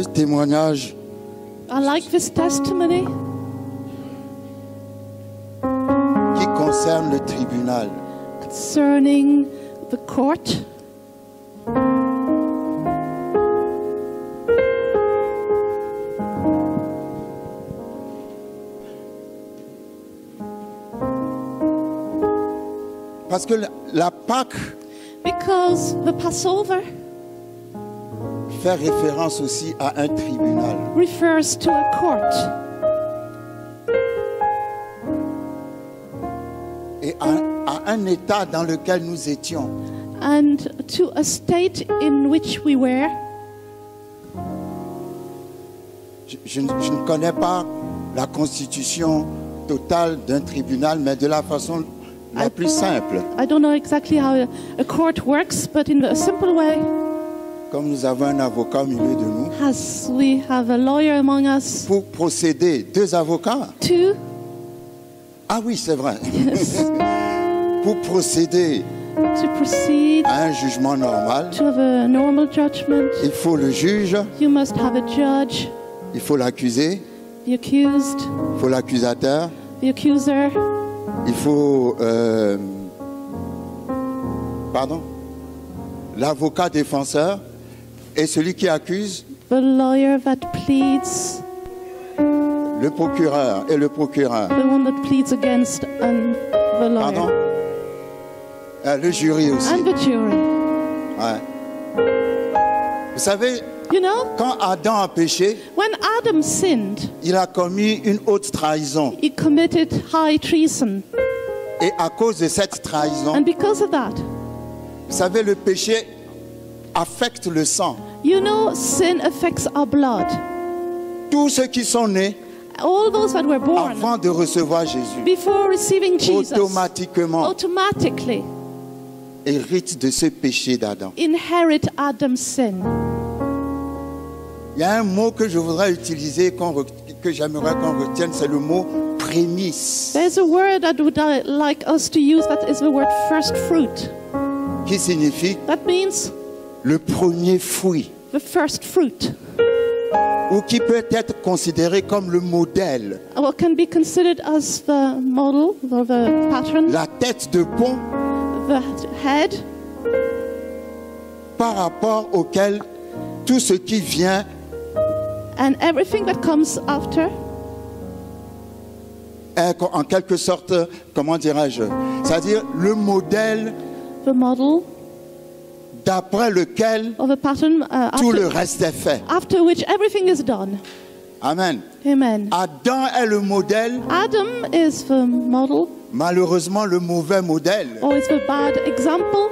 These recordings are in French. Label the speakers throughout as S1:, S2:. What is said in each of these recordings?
S1: ce témoignage.
S2: I like this testimony
S1: Qui concerne le tribunal.
S2: concerning the court.
S1: Parce que la Pâque
S2: Because the Passover
S1: fait référence aussi à un tribunal.
S2: refers to a court
S1: Et à un état dans lequel nous étions.
S2: and to a state in which we were.
S1: Je ne connais pas la constitution totale d'un tribunal, mais de la façon la plus simple.
S2: I don't know exactly how a court works, but in a simple way,
S1: Comme nous avons un avocat au milieu de nous,
S2: as we have a lawyer among us,
S1: pour procéder, 2 avocats.
S2: two,
S1: Ah oui, c'est vrai.
S2: yes,
S1: Pour procéder
S2: to proceed
S1: à un jugement normal,
S2: to have a normal judgment,
S1: il faut le juge,
S2: you must have a judge,
S1: il faut l'accusé,
S2: the accused,
S1: il faut l'accusateur,
S2: the accuser,
S1: il faut l'avocat défenseur et celui qui accuse,
S2: the lawyer that pleads,
S1: le procureur et le procureur.
S2: the one that pleads against, and the
S1: Pardon?
S2: lawyer,
S1: Le jury aussi.
S2: and the jury.
S1: Ouais. Vous savez,
S2: You know,
S1: quand Adam a péché,
S2: when Adam sinned,
S1: il a commis une haute trahison.
S2: he committed high treason.
S1: Et à cause de cette trahison,
S2: And because of that,
S1: vous savez, le péché affecte le sang.
S2: you know, sin affects our blood.
S1: Tous ceux qui sont nés
S2: All those that were born
S1: avant de recevoir Jésus,
S2: before receiving Jesus
S1: automatiquement
S2: automatically
S1: héritent de ce péché d'Adam.
S2: inherit Adam's sin.
S1: Il y a un mot que je voudrais utiliser, que j'aimerais qu'on retienne, c'est le mot prémisse,
S2: There's a word I would like us to use, that is the word first fruit.
S1: qui signifie
S2: That means
S1: le premier fruit,
S2: the first fruit,
S1: ou qui peut être considéré comme le modèle,
S2: or can be considered as the model or the pattern,
S1: la tête de pont
S2: the head,
S1: par rapport auquel tout ce qui vient
S2: and everything that comes after
S1: est en quelque sorte, comment dirais-je, c'est-à-dire le modèle
S2: the model
S1: d'après lequel
S2: or the pattern
S1: tout le reste est fait.
S2: after which everything is done.
S1: Amen.
S2: Amen.
S1: Adam est le modèle,
S2: Adam is the model,
S1: malheureusement le mauvais modèle,
S2: or is the bad example,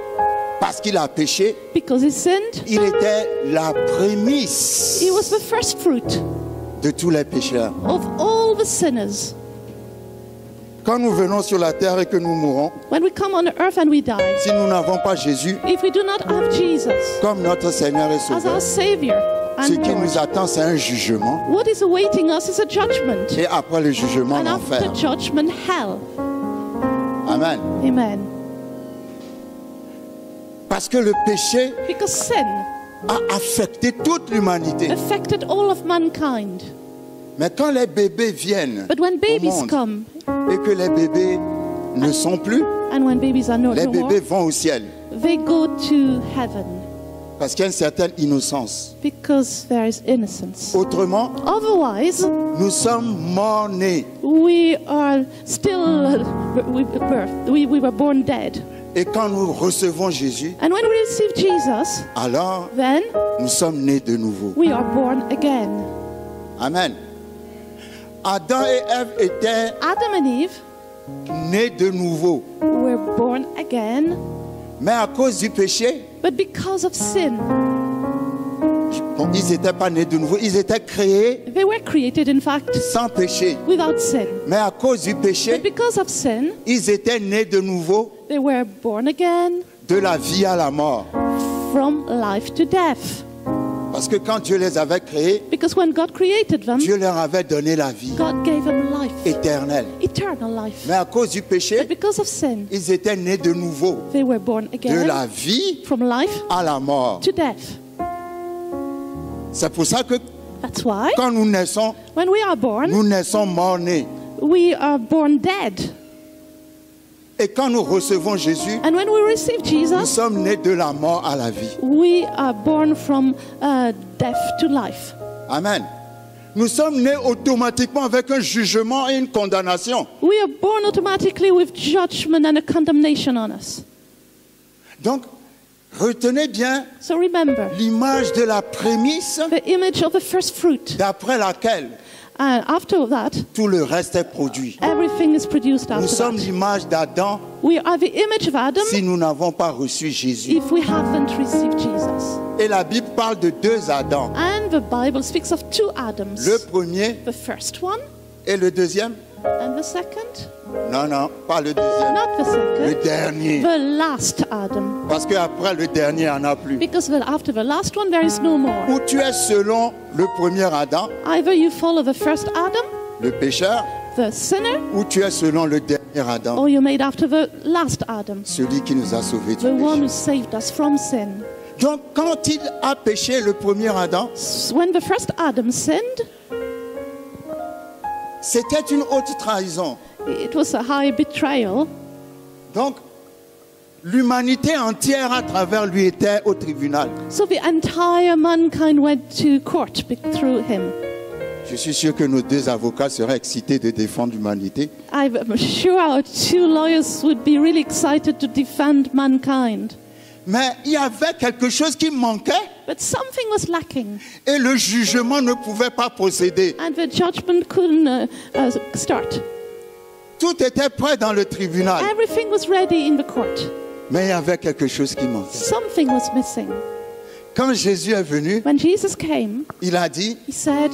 S1: parce qu'il a péché.
S2: because he sinned.
S1: Il était la prémisse
S2: He was the first fruit
S1: de tous les pécheurs.
S2: of all the sinners.
S1: Quand nous venons sur la terre et que nous mourons,
S2: When we come on earth and we die,
S1: si nous n'avons pas Jésus
S2: if we do not have Jesus
S1: comme notre Seigneur et
S2: as
S1: Sauveur,
S2: our Savior
S1: ce
S2: and
S1: qui
S2: Lord,
S1: nous attend, c'est un jugement.
S2: what is awaiting us is a judgment,
S1: Et après le jugement,
S2: and after
S1: l'enfer.
S2: judgment, hell.
S1: Amen.
S2: Amen.
S1: Parce que le péché
S2: Because sin
S1: a affecté toute l'humanité.
S2: affected all of mankind.
S1: Mais quand les bébés viennent
S2: But when
S1: au
S2: babies
S1: monde
S2: come,
S1: et que les bébés ne sont plus,
S2: and when babies are no
S1: les
S2: more,
S1: bébés vont au ciel.
S2: they go to heaven
S1: Parce qu'il y a une certaine innocence.
S2: because there is innocence.
S1: Autrement,
S2: Otherwise,
S1: nous sommes morts-nés.
S2: we are still we were born dead.
S1: Et quand nous recevons Jésus,
S2: And when we receive Jesus,
S1: alors
S2: then
S1: nous sommes nés de nouveau.
S2: we are born again.
S1: Amen. Adam et Ève étaient
S2: Adam and Eve
S1: nés de nouveau.
S2: were born again,
S1: Mais à cause du péché,
S2: but because of sin,
S1: bon, ils n'étaient pas nés de nouveau. Ils étaient créés
S2: they were created, in fact,
S1: sans péché.
S2: without sin.
S1: Mais à cause du
S2: But
S1: péché,
S2: because of sin,
S1: ils étaient nés de nouveau
S2: they were born again
S1: de la vie à la mort.
S2: from life to death.
S1: Parce que quand Dieu les avait créés,
S2: Because when God created them,
S1: Dieu leur avait donné la vie
S2: God gave them life,
S1: éternelle.
S2: eternal life.
S1: Mais à cause du
S2: But
S1: péché,
S2: because of sin,
S1: ils étaient nés de nouveau
S2: they were born
S1: de
S2: again
S1: la vie
S2: from life
S1: à la mort.
S2: to death.
S1: C'est pour ça que
S2: That's why
S1: quand nous naissons,
S2: when we are born,
S1: nous naissons morts-nés.
S2: we are born dead.
S1: Et quand nous recevons Jésus,
S2: And when we receive
S1: nous
S2: Jesus,
S1: sommes nés de la mort à la vie.
S2: we are born from death to life.
S1: Amen. Nous sommes nés automatiquement avec un jugement et une condamnation.
S2: We are born automatically with judgment and a condemnation on us.
S1: Donc, retenez bien
S2: So remember,
S1: l'image de la prémisse
S2: the image of the first fruit.
S1: d'après laquelle
S2: After that,
S1: tout le reste est produit.
S2: everything is produced
S1: Nous
S2: after
S1: sommes
S2: that.
S1: l'image d'Adam
S2: We are the image of Adam
S1: si nous n'avons pas reçu Jésus.
S2: if we haven't received Jesus.
S1: Et la Bible parle de deux Adams.
S2: And the Bible speaks of two Adams.
S1: Le premier
S2: The first one
S1: et le deuxième.
S2: and the second.
S1: Non, non, pas le deuxième.
S2: Not the
S1: Le
S2: second.
S1: dernier.
S2: The last Adam.
S1: Parce qu'après le dernier, il n'y en a plus.
S2: Because after the last one, there is no more.
S1: Ou tu es selon le premier Adam,
S2: Either you follow the first Adam,
S1: le pécheur,
S2: the sinner,
S1: ou tu es selon le dernier Adam,
S2: or you're made after the last Adam,
S1: celui qui nous a sauvés du
S2: the one
S1: péché.
S2: who saved us from sin.
S1: Donc, quand il a péché, le premier Adam,
S2: When the first Adam sinned,
S1: c'était une haute trahison.
S2: it was a high betrayal.
S1: Donc, l'humanité entière à travers lui était au tribunal.
S2: So the entire mankind went to court through him.
S1: Je suis sûr que nos deux avocats seraient excités de défendre l'humanité.
S2: I'm sure our two lawyers would be really excited to defend mankind.
S1: Mais il y avait quelque chose qui manquait
S2: But something was lacking,
S1: et le jugement ne pouvait pas procéder.
S2: and the judgment couldn't start.
S1: Tout était prêt dans le tribunal,
S2: Everything was ready in the court.
S1: mais il y avait quelque chose qui manquait.
S2: Something was missing.
S1: Quand Jésus est venu,
S2: When Jesus came,
S1: il a dit,
S2: he said,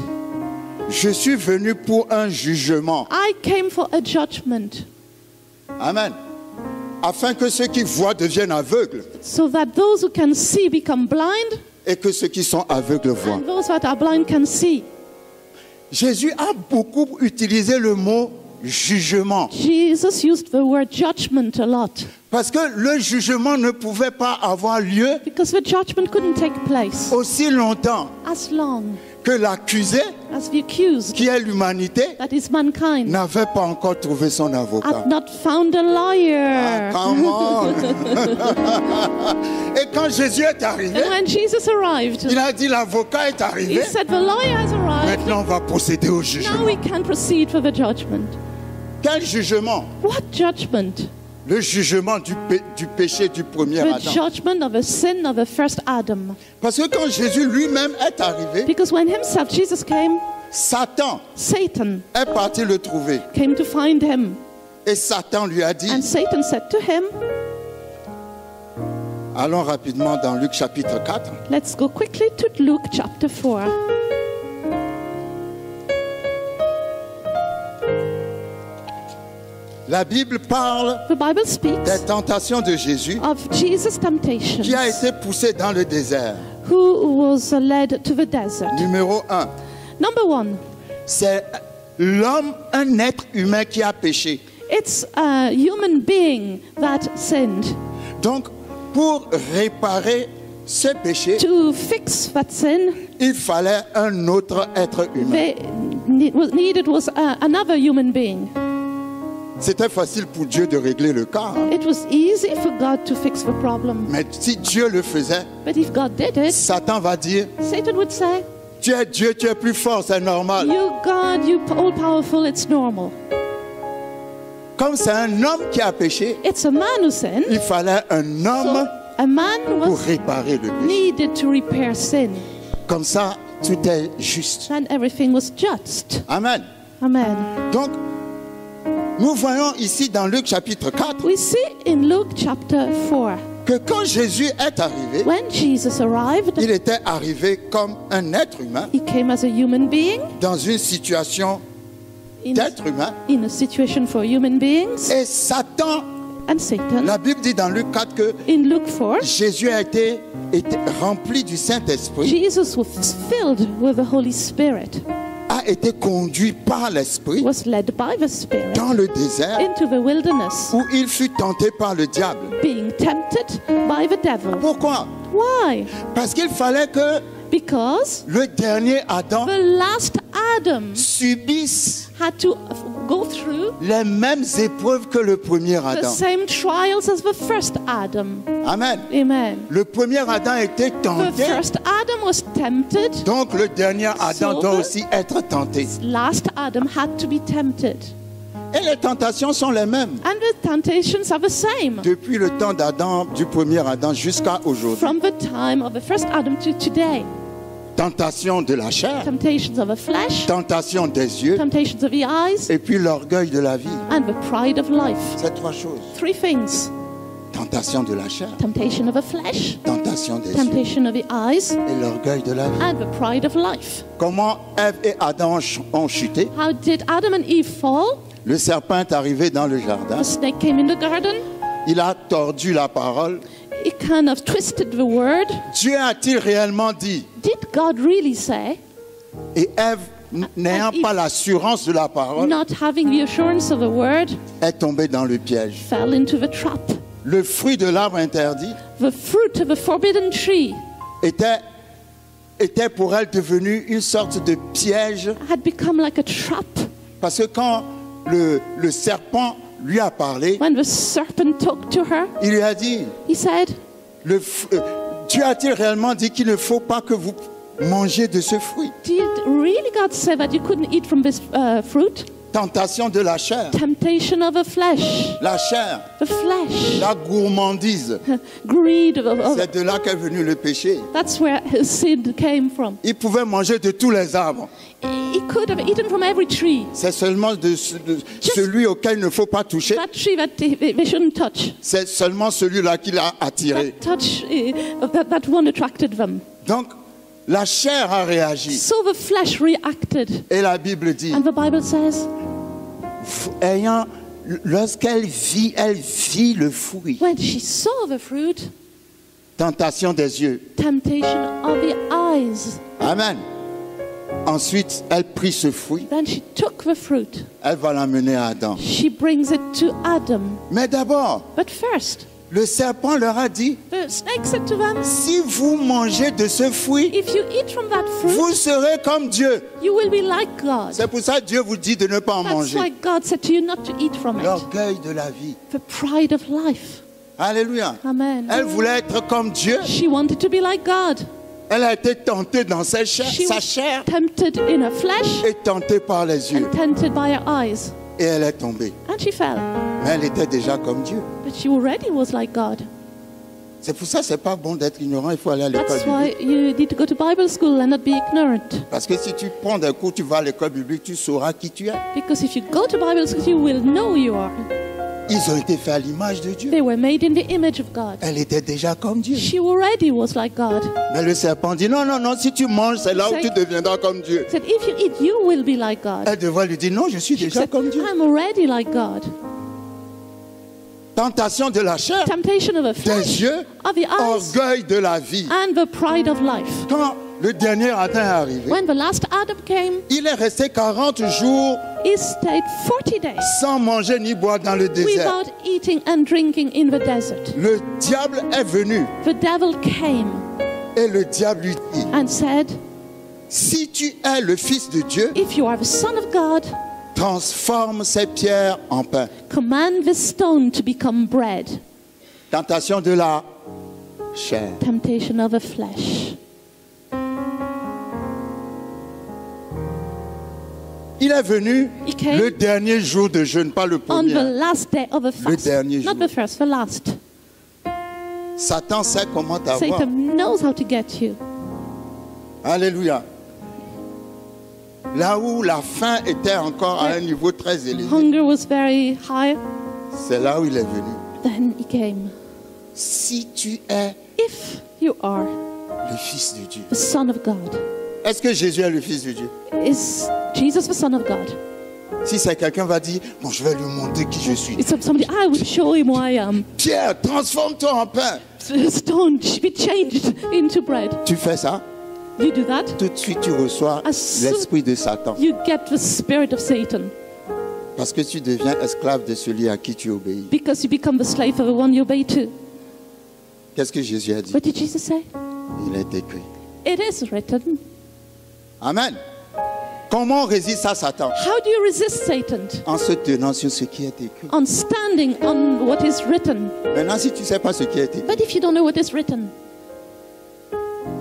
S1: je suis venu pour un jugement.
S2: I came for a judgment,
S1: Amen. Afin que ceux qui voient deviennent aveugles
S2: so that those who can see become blind,
S1: et que ceux qui sont aveugles voient.
S2: and those that are blind can see.
S1: Jésus a beaucoup utilisé le mot jugement
S2: Jesus used the word judgment a lot,
S1: parce que le jugement ne pouvait pas avoir lieu
S2: because the judgment couldn't take place
S1: aussi longtemps
S2: as long
S1: que l'accusé,
S2: as the accused,
S1: qui est l'humanité,
S2: that is mankind,
S1: n'avait pas encore trouvé son avocat.
S2: had not found a liar.
S1: Come on. Et quand Jésus est arrivé,
S2: And when Jesus arrived,
S1: il a dit l'avocat est
S2: he
S1: arrivé.
S2: said, the lawyer has arrived.
S1: Maintenant, on va procéder au
S2: Now
S1: jugement.
S2: we can proceed for the judgment.
S1: Quel jugement?
S2: What judgment?
S1: Le jugement du péché du premier
S2: The
S1: Adam.
S2: judgment of the sin of the first Adam.
S1: Parce que quand Jésus lui-même est arrivé,
S2: Because when himself, Jesus came,
S1: Satan
S2: Satan
S1: est parti le trouver.
S2: came to find him.
S1: Et Satan lui a dit,
S2: And Satan said to him,
S1: allons rapidement dans Luc chapitre 4.
S2: let's go quickly to Luke chapter 4.
S1: La Bible parle
S2: The Bible speaks
S1: des tentations de Jésus
S2: of Jesus' temptations,
S1: qui a été poussé dans le désert.
S2: who was led to the desert.
S1: Numéro 1,
S2: Number one,
S1: c'est l'homme, un être humain qui a péché.
S2: it's a human being that sinned.
S1: Donc, pour réparer ce péché,
S2: To fix that sin,
S1: il fallait un autre être humain.
S2: needed was another human being.
S1: C'était facile pour Dieu de régler le cas.
S2: It was easy for God to fix the problem.
S1: Mais si Dieu le faisait,
S2: But if God did it,
S1: Satan va dire,
S2: Satan would say,
S1: tu es Dieu, tu es plus fort, c'est normal.
S2: you God, you all-powerful, it's normal.
S1: Comme c'est un homme qui a péché,
S2: It's a man who sinned,
S1: il fallait un
S2: so
S1: homme
S2: a man
S1: pour
S2: was
S1: réparer le péché.
S2: needed to repair sin.
S1: Comme ça, tout est juste.
S2: And everything was just.
S1: Amen.
S2: Amen.
S1: Donc, nous voyons ici dans Luc chapitre 4
S2: We see in Luke chapter 4,
S1: que quand Jésus est arrivé,
S2: when Jesus arrived,
S1: il était arrivé comme un être humain
S2: he came as a human being
S1: dans une situation d'être humain.
S2: in a situation for human beings.
S1: Et Satan,
S2: And Satan,
S1: la Bible dit dans Luc 4 que
S2: in Luke 4,
S1: Jésus a été rempli du Saint-Esprit,
S2: Jesus was filled with the Holy Spirit,
S1: a été conduit par l'Esprit
S2: was led by the Spirit
S1: dans le désert
S2: into the wilderness,
S1: où il fut tenté par le diable.
S2: being tempted by the devil.
S1: Pourquoi?
S2: Why?
S1: Parce qu'il fallait que
S2: Because
S1: le dernier Adam
S2: the last Adam
S1: subisse
S2: had to go through
S1: les mêmes épreuves que le premier
S2: the
S1: Adam.
S2: same trials as the first Adam.
S1: Amen.
S2: Amen.
S1: Le premier Adam était
S2: The
S1: tenté,
S2: first Adam was tempted.
S1: donc le dernier Adam
S2: So
S1: doit
S2: the-
S1: aussi être tenté.
S2: Last Adam had to be tempted.
S1: Et les tentations sont les mêmes.
S2: And the temptations are the same.
S1: Depuis le temps d'Adam, du premier Adam jusqu'à aujourd'hui.
S2: From the time of the first Adam to today.
S1: Tentation de la chair,
S2: Temptations of the flesh,
S1: tentation des yeux,
S2: temptations of the eyes,
S1: et puis l'orgueil de la vie.
S2: and the pride of life.
S1: Ces trois choses.
S2: Three things.
S1: Tentation de la chair,
S2: Temptation of the flesh,
S1: tentation des yeux
S2: temptation of the eyes,
S1: et l'orgueil de la vie.
S2: and the pride of life.
S1: Comment Ève et Adam ont chuté?
S2: How did Adam and Eve fall?
S1: Le serpent est arrivé dans le jardin.
S2: The snake came in the garden.
S1: Il a tordu la parole.
S2: It kind of twisted the word.
S1: Dieu a-t-il réellement dit?
S2: Did God really say,
S1: Et Ève, n'ayant pas l'assurance de la parole,
S2: not having the assurance of the word,
S1: est tombée dans le piège.
S2: fell into the trap?
S1: Le fruit de l'arbre interdit
S2: The fruit of the forbidden tree
S1: était pour elle devenu une sorte de piège,
S2: had become like a trap.
S1: parce que quand le serpent lui a parlé,
S2: When the serpent talked to her,
S1: il lui a dit,
S2: he said,
S1: Dieu a-t-il réellement dit qu'il ne faut pas que vous mangiez de ce fruit?
S2: did really God say that you couldn't eat from this fruit?
S1: Tentation de la chair,
S2: Temptation of the flesh.
S1: la chair,
S2: The flesh.
S1: la gourmandise.
S2: Greed.
S1: C'est de là qu'est venu le péché.
S2: That's where his sin came from.
S1: Il pouvait manger de tous les arbres.
S2: He could have eaten from every tree.
S1: C'est seulement de celui auquel il ne faut pas toucher.
S2: That tree that they shouldn't touch.
S1: C'est seulement celui-là qui l'a attiré.
S2: That one attracted them.
S1: Donc, la chair a réagi.
S2: So the flesh reacted.
S1: Et la Bible dit,
S2: And the Bible says,
S1: lorsqu'elle vit le fruit,
S2: when she saw the fruit,
S1: tentation des yeux.
S2: temptation of the eyes.
S1: Amen. Ensuite, elle prit ce fruit,
S2: Then she took the fruit.
S1: elle va l'amener à Adam.
S2: She brings it to Adam.
S1: Mais d'abord,
S2: But first,
S1: le serpent leur a dit,
S2: the snake said to them,
S1: si vous mangez de ce fruit,
S2: if you eat from that fruit,
S1: vous serez comme Dieu.
S2: you will be like God.
S1: C'est pour ça que Dieu vous dit de ne pas en
S2: That's
S1: manger.
S2: why God said to you not to eat from it.
S1: L'orgueil de la vie.
S2: The pride of life.
S1: Alléluia.
S2: Amen.
S1: Elle voulait être comme Dieu.
S2: She wanted to be like God.
S1: Elle a été tentée dans sa
S2: She
S1: chair
S2: was tempted in her flesh
S1: et tentée par les yeux.
S2: and tempted by her eyes.
S1: Et elle est tombée.
S2: And she fell.
S1: Mais elle était déjà comme Dieu.
S2: But she already was like God.
S1: C'est pour ça que ce n'est pas bon d'être ignorant. Il faut aller à l'école
S2: That's why
S1: biblique.
S2: you need to go to Bible school and not be ignorant.
S1: Parce que si tu prends des cours, tu vas à l'école biblique, tu sauras qui tu es.
S2: Because if you go to Bible school, you will know you are.
S1: Ils ont été faits à l'image de Dieu.
S2: They were made in the image of God.
S1: Elle était déjà comme Dieu.
S2: She already was like God.
S1: Mais le serpent dit, non, non, non, si tu manges, c'est là où tu deviendras comme Dieu.
S2: He said, if you eat, you will be like God.
S1: Elle devrait lui dire, non, je suis
S2: She
S1: déjà
S2: said,
S1: comme Dieu.
S2: I'm already like God.
S1: Tentation de la chair,
S2: Temptation of the
S1: des
S2: flesh,
S1: yeux,
S2: of the eyes,
S1: orgueil de la vie.
S2: and the pride of life.
S1: Quand le dernier Adam est arrivé,
S2: When the last Adam came,
S1: il est resté 40 jours
S2: he stayed 40 days
S1: sans manger ni boire dans le désert.
S2: without eating and drinking in the desert.
S1: Le diable est venu
S2: The devil came
S1: et le diable lui dit,
S2: and said,
S1: si tu es le Fils de Dieu,
S2: if you are the Son of God,
S1: transforme ces pierres en pain.
S2: command this stone to become bread.
S1: Tentation de la chair.
S2: Temptation of the flesh.
S1: Il est venu
S2: He came
S1: le dernier jour de jeûne, pas le
S2: on the
S1: premier.
S2: last day of the fast.
S1: dernier
S2: Not
S1: jour.
S2: the first, the last.
S1: Satan sait comment t'avoir.
S2: Satan knows how to get you.
S1: Alléluia. Là où la faim était encore à un niveau très élevé,
S2: Hunger was very high.
S1: c'est là où il est venu.
S2: Then he came.
S1: Si tu es
S2: If you are
S1: le Fils de Dieu.
S2: the Son of God,
S1: Est-ce que Jésus est le Fils de Dieu?
S2: is Jesus the Son of God?
S1: Si c'est quelqu'un va dire, bon, je vais lui montrer qui je suis.
S2: It's somebody, I will show him who I am.
S1: Pierre, transforme-toi en pain.
S2: Stone be changed into bread.
S1: Tu fais ça,
S2: You do that,
S1: tout de suite tu reçois
S2: As soon-
S1: l'esprit de Satan.
S2: you get the spirit of Satan.
S1: Parce que tu deviens esclave de celui à qui tu obéis.
S2: Because you become the slave of the one you obey to.
S1: Qu'est-ce que Jésus a dit?
S2: What did Jesus say?
S1: Il est écrit.
S2: It is written.
S1: Amen. Comment on résiste à Satan?
S2: How do you resist Satan?
S1: En se tenant sur ce qui est écrit.
S2: On standing on what is written.
S1: Maintenant, si tu ne sais pas ce qui est écrit.
S2: But if you don't know what is written.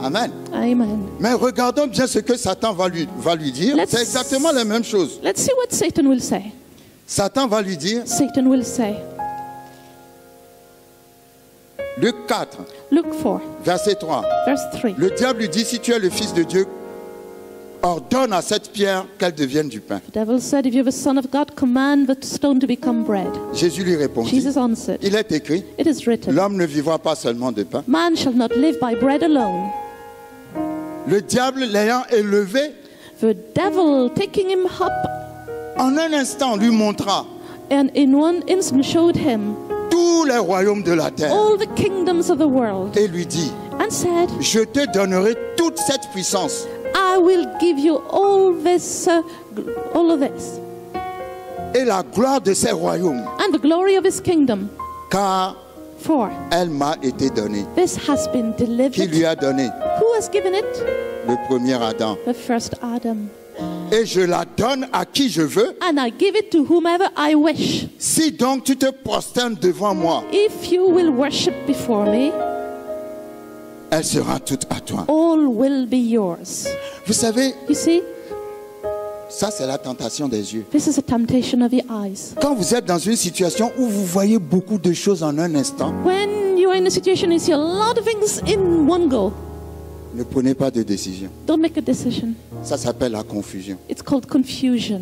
S1: Amen.
S2: Amen.
S1: Mais regardons bien ce que Satan va lui dire. C'est exactement la même chose.
S2: Let's see what Satan will say.
S1: Satan va lui dire,
S2: Satan will say.
S1: Luc 4,
S2: Luke 4,
S1: verset 3.
S2: verse 3.
S1: Le diable lui dit, si tu es le Fils de Dieu, ordonne à cette pierre qu'elle devienne du pain.
S2: The devil said, if you're the Son of God, command the stone to become bread.
S1: Jésus lui répondit,
S2: Jesus answered,
S1: il est écrit,
S2: it is written,
S1: l'homme ne vivra pas seulement de pain.
S2: man shall not live by bread alone.
S1: Le diable l'ayant élevé,
S2: The devil, taking him up,
S1: en un instant lui montra
S2: and in one instant showed him
S1: tous les royaumes de la terre
S2: all the kingdoms of the world,
S1: et lui dit,
S2: and said,
S1: je te donnerai toute cette puissance
S2: I will give you all this, all of this,
S1: et la gloire de ces royaumes,
S2: and the glory of his kingdom.
S1: car
S2: For
S1: elle m'a été donnée.
S2: this has been
S1: Qui
S2: delivered.
S1: lui a donné?
S2: Who has given it?
S1: Le premier Adam.
S2: The first Adam.
S1: Et je la donne à qui je veux.
S2: And I give it to whomever I wish.
S1: Si donc tu te prosternes devant moi,
S2: If you will worship before me,
S1: elle sera toute à toi.
S2: all will be yours.
S1: Vous savez,
S2: You see,
S1: ça c'est la tentation des yeux.
S2: this is a temptation of the eyes.
S1: Quand vous êtes dans une situation où vous voyez beaucoup de choses en un instant,
S2: When you are in a situation you see a lot of things in one go,
S1: ne prenez pas de décision.
S2: don't make a decision.
S1: Ça s'appelle la confusion.
S2: It's called confusion.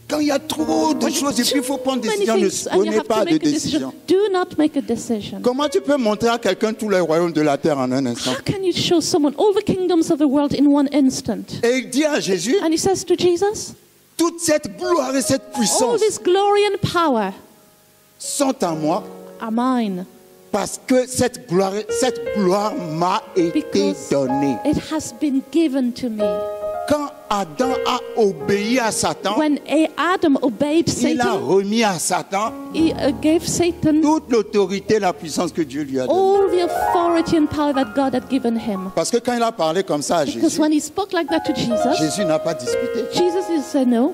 S1: Quand il y a trop de choses et puis il faut prendre des
S2: Many
S1: décisions, ne
S2: things and you
S1: prenez
S2: have to
S1: pas de
S2: make a
S1: décision.
S2: decision. Do not make a decision.
S1: Comment tu peux montrer à quelqu'un tous les royaumes de la terre en un instant?
S2: How can you show someone all the kingdoms of the world in one instant?
S1: Et il dit à Jésus,
S2: And he says to Jesus,
S1: toute cette gloire et cette
S2: all
S1: puissance
S2: this glory and power
S1: sont à moi
S2: are mine
S1: parce que cette gloire m'a été
S2: because
S1: donnée.
S2: it has been given to me.
S1: Quand Adam a obéi à Satan,
S2: When Adam obeyed
S1: il a
S2: Satan,
S1: remis à Satan
S2: he gave Satan
S1: toute l'autorité, la puissance que Dieu lui a donnée.
S2: all the authority and power that God had given him.
S1: Parce que quand il a parlé comme ça à
S2: Because
S1: Jésus,
S2: when he spoke like that to Jesus,
S1: Jésus n'a pas discuté.
S2: Jesus said no.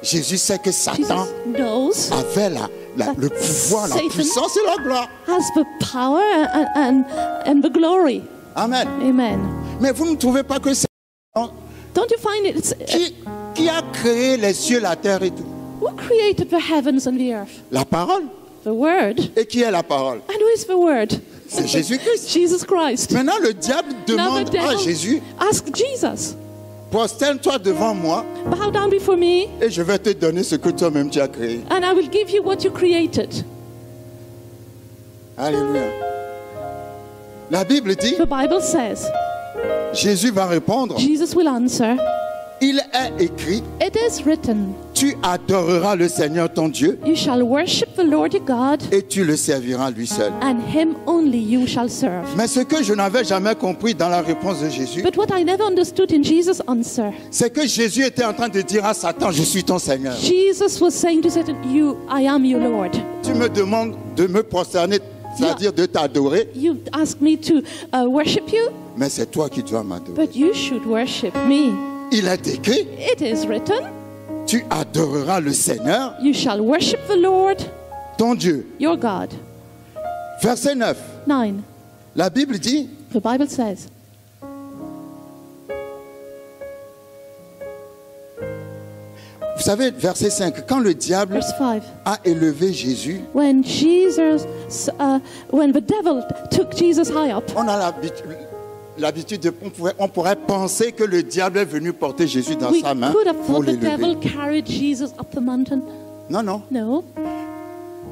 S1: Jésus sait que Satan
S2: Jesus knows
S1: avait le pouvoir, la
S2: Satan
S1: puissance et la gloire.
S2: has the power and the glory.
S1: Amen.
S2: Amen.
S1: Mais vous ne trouvez pas que c'est
S2: Don't you find it? It's,
S1: qui a créé les cieux, la terre et tout?
S2: who created the heavens and the earth?
S1: La parole.
S2: The Word.
S1: Et qui est la parole?
S2: And who is the Word?
S1: C'est Jésus-Christ.
S2: Jesus Christ.
S1: Maintenant, le diable
S2: Now
S1: demande
S2: the
S1: à
S2: devil
S1: Jésus,
S2: ask Jesus,
S1: prosterne-toi devant moi
S2: bow down before me,
S1: et je vais te donner ce que toi-même tu as créé.
S2: and I will give you what you created.
S1: Alléluia. La Bible dit,
S2: The Bible says,
S1: Jésus va répondre,
S2: Jesus will answer,
S1: il est écrit,
S2: it is written,
S1: tu adoreras le Seigneur ton Dieu
S2: you shall worship the Lord your God,
S1: et tu le serviras lui seul.
S2: and him only you shall serve.
S1: Mais ce que je n'avais jamais compris dans la réponse de Jésus,
S2: But what I never understood in Jesus' answer,
S1: c'est que Jésus était en train de dire à Satan, je suis ton Seigneur.
S2: Jesus was saying to Satan, I am your Lord.
S1: Tu me demandes de me prosterner, c'est-à-dire de t'adorer,
S2: You ask me to worship you,
S1: mais c'est toi qui dois m'adorer.
S2: but you should worship me.
S1: Il est écrit,
S2: It is written,
S1: tu adoreras le Seigneur,
S2: you shall worship the Lord
S1: ton Dieu.
S2: your God.
S1: Verset 9,
S2: 9.
S1: la Bible dit,
S2: The Bible says,
S1: vous savez, verset 5, quand le diable
S2: verse 5.
S1: a élevé Jésus,
S2: When when the devil took Jesus high up,
S1: on a l'habitude, on pourrait penser que le diable est venu porter Jésus dans
S2: we
S1: sa main
S2: could have
S1: pour
S2: thought the devil
S1: l'élever.
S2: carried Jesus up the mountain.
S1: Non, non.
S2: No,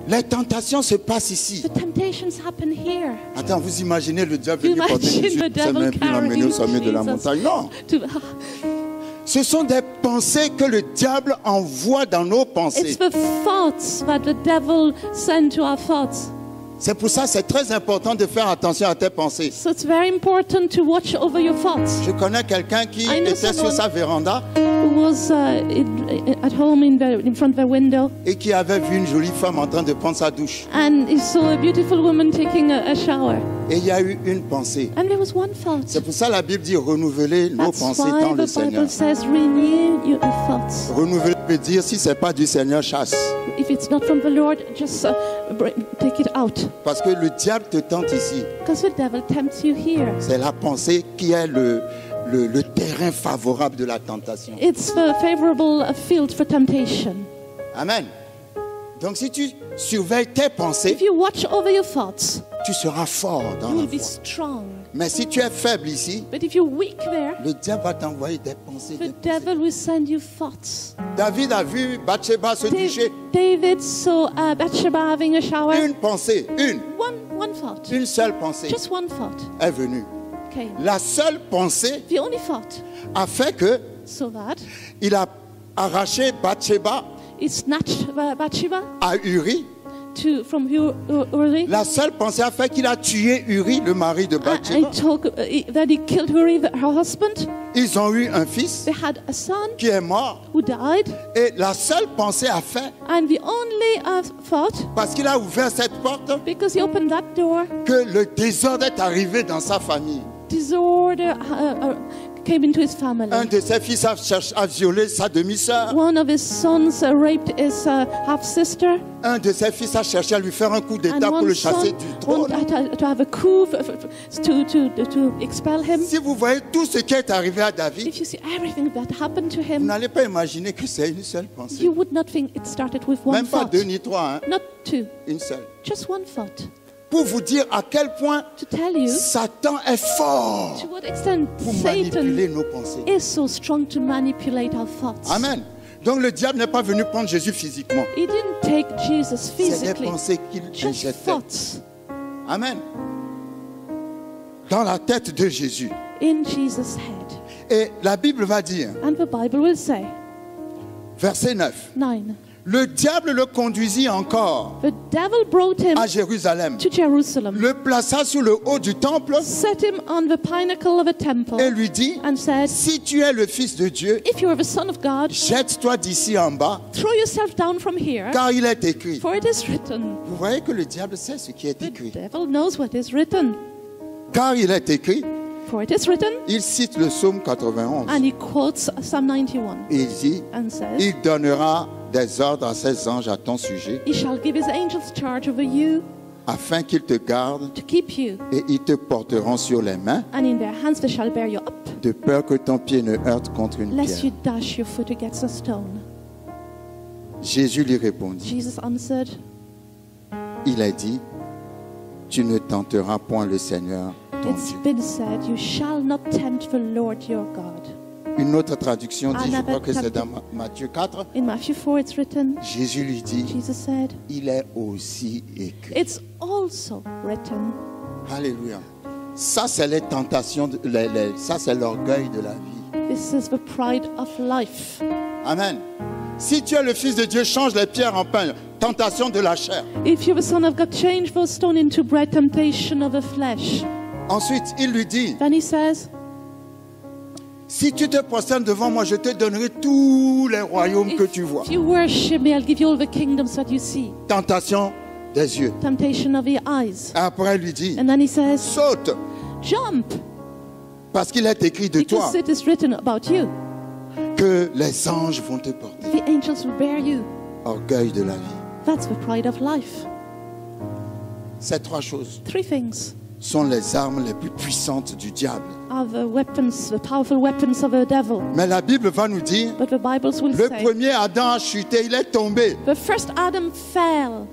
S1: Les tentations se passent ici.
S2: the temptations happen here.
S1: Attends, vous imaginez le diable
S2: You
S1: venir porter
S2: imagine
S1: Jésus,
S2: the
S1: c'est
S2: devil
S1: même plus l'emmener au
S2: carrying
S1: sommet de la
S2: Jesus
S1: montagne. Non.
S2: to-
S1: Ce sont des pensées que le diable envoie dans nos
S2: It's
S1: pensées.
S2: the thoughts that the devil sent to our thoughts.
S1: C'est pour ça que c'est très important de faire attention à tes pensées.
S2: So it's very important to watch over your thoughts.
S1: Je connais quelqu'un qui
S2: I know
S1: était sur
S2: someone
S1: sa véranda
S2: who who was at home in front of a window,
S1: et qui avait vu une jolie femme en train de prendre sa douche.
S2: and he saw a beautiful woman taking a shower.
S1: Et il y a eu une pensée.
S2: And there was one thought.
S1: C'est pour ça que la Bible dit renouveler nos
S2: That's
S1: pensées
S2: why
S1: dans le
S2: the
S1: Seigneur.
S2: Bible says, renew your thoughts.
S1: Renouveler veut dire si c'est pas du Seigneur, chasse.
S2: If it's not from the Lord, just take it out.
S1: Parce que le diable te tente ici.
S2: Because the devil tempts you here.
S1: C'est la pensée qui est le terrain favorable de la tentation.
S2: It's the favorable field for temptation.
S1: Amen. Donc si tu surveilles tes pensées,
S2: If you watch over your thoughts,
S1: tu seras fort dans
S2: you
S1: la
S2: will be
S1: foi.
S2: strong.
S1: Mais si tu es faible ici,
S2: But if you're weak there,
S1: le diable va t'envoyer des pensées.
S2: the devil will send you thoughts.
S1: David a vu Bathsheba se toucher.
S2: David saw Bathsheba having a shower.
S1: Une pensée,
S2: One thought.
S1: une seule pensée
S2: Just one thought
S1: est venue.
S2: came.
S1: La seule pensée
S2: The only thought.
S1: a fait que
S2: So that
S1: il a arraché Bathsheba
S2: it snatched Bathsheba
S1: à Uri.
S2: from Uri.
S1: La seule pensée a fait qu'il a tué Uri, le mari de Bathsheba.
S2: That he killed Uri, her husband.
S1: Ils ont eu un fils
S2: They had a son
S1: qui est mort.
S2: who died.
S1: Et la seule pensée a fait,
S2: And the only thought,
S1: parce qu'il a ouvert cette porte,
S2: because he opened that door,
S1: que le désordre est arrivé dans sa famille.
S2: disorder came into his family.
S1: Un de ses fils a violé sa demi-sœur.
S2: One of his sons raped his half-sister.
S1: Un de ses fils a cherché à lui faire un coup
S2: And
S1: d'État pour
S2: one
S1: le chasser
S2: son
S1: du trône.
S2: wanted to have a coup to expel him.
S1: Si vous voyez tout ce qui est arrivé à David,
S2: If you see everything that happened to
S1: vous
S2: him,
S1: n'allez pas imaginer que c'est une seule pensée.
S2: you would not think it started with one
S1: Même pas
S2: thought.
S1: deux ni trois, hein?
S2: Not two,
S1: Une seule.
S2: just one thought.
S1: Pour vous dire à quel point
S2: To tell you
S1: Satan est fort
S2: to what extent
S1: pour manipuler
S2: Satan
S1: nos pensées.
S2: is so strong to manipulate our thoughts.
S1: Amen. Donc le diable n'est pas venu prendre Jésus physiquement.
S2: He didn't take Jesus
S1: C'est des
S2: physically,
S1: pensées qu'il
S2: just
S1: injectait.
S2: thoughts
S1: Amen. Dans la tête de Jésus.
S2: in Jesus' head.
S1: Et la Bible va dire,
S2: And the Bible will say,
S1: verset 9,
S2: 9,
S1: le diable le conduisit encore
S2: the devil brought him
S1: à Jérusalem,
S2: to Jerusalem,
S1: le plaça sur le haut du temple
S2: set him on the pinnacle of a temple,
S1: et lui dit,
S2: and said,
S1: si tu es le Fils de Dieu,
S2: if you are the Son of God,
S1: jette-toi d'ici en bas,
S2: throw yourself down from here,
S1: car il est écrit.
S2: for it is written.
S1: Vous voyez que le diable sait ce qui est
S2: The
S1: écrit.
S2: devil knows what is written.
S1: Car il est écrit,
S2: For it is written,
S1: il cite le psaume 91.
S2: and he quotes Psalm 91
S1: Et il dit,
S2: and says,
S1: il donnera des ordres à ses anges à ton sujet,
S2: he shall give his angels charge over you
S1: afin qu'ils te gardent
S2: to keep you,
S1: et ils te porteront sur les mains,
S2: and in their hands they shall bear you up,
S1: de peur que ton pied ne heurte contre une
S2: lest
S1: pierre.
S2: you dash your foot against a stone.
S1: Jésus lui répondit,
S2: Jesus answered,
S1: il a dit, tu ne tenteras point le Seigneur ton
S2: it's
S1: Dieu.
S2: been said, you shall not tempt the Lord your God.
S1: Une autre traduction dit, je
S2: Another
S1: crois que c'est dans
S2: traduction.
S1: Matthieu 4,
S2: In Matthew 4 it's written,
S1: Jésus lui dit,
S2: Jesus said,
S1: il est aussi écrit.
S2: it's also written.
S1: Alléluia. Ça, c'est les tentations, ça, c'est l'orgueil de la vie.
S2: This is the pride of life.
S1: Amen. Si tu es le Fils de Dieu, change les pierres en pain. Tentation de la chair.
S2: If you're the Son of God, change those stone into bread, temptation of the flesh.
S1: Ensuite, il lui dit,
S2: Then he says,
S1: si tu te prosternes devant moi, je te donnerai tous les royaumes que tu vois.
S2: if you worship me, I'll give you all the kingdoms that you see.
S1: Tentation des yeux.
S2: Temptation of the eyes.
S1: Après, il lui dit,
S2: And then he says,
S1: saute,
S2: jump,
S1: parce qu'il est écrit de toi
S2: because it is written about you.
S1: que les anges vont te porter.
S2: The angels will bear you.
S1: Orgueil de la vie.
S2: That's the pride of life.
S1: Ces trois choses
S2: Three things
S1: sont les armes les plus puissantes du diable.
S2: are the weapons, the powerful weapons of the devil.
S1: Mais la Bible va nous dire,
S2: But the Bibles will
S1: le
S2: say,
S1: premier Adam a chuté, il est tombé.
S2: the first Adam fell,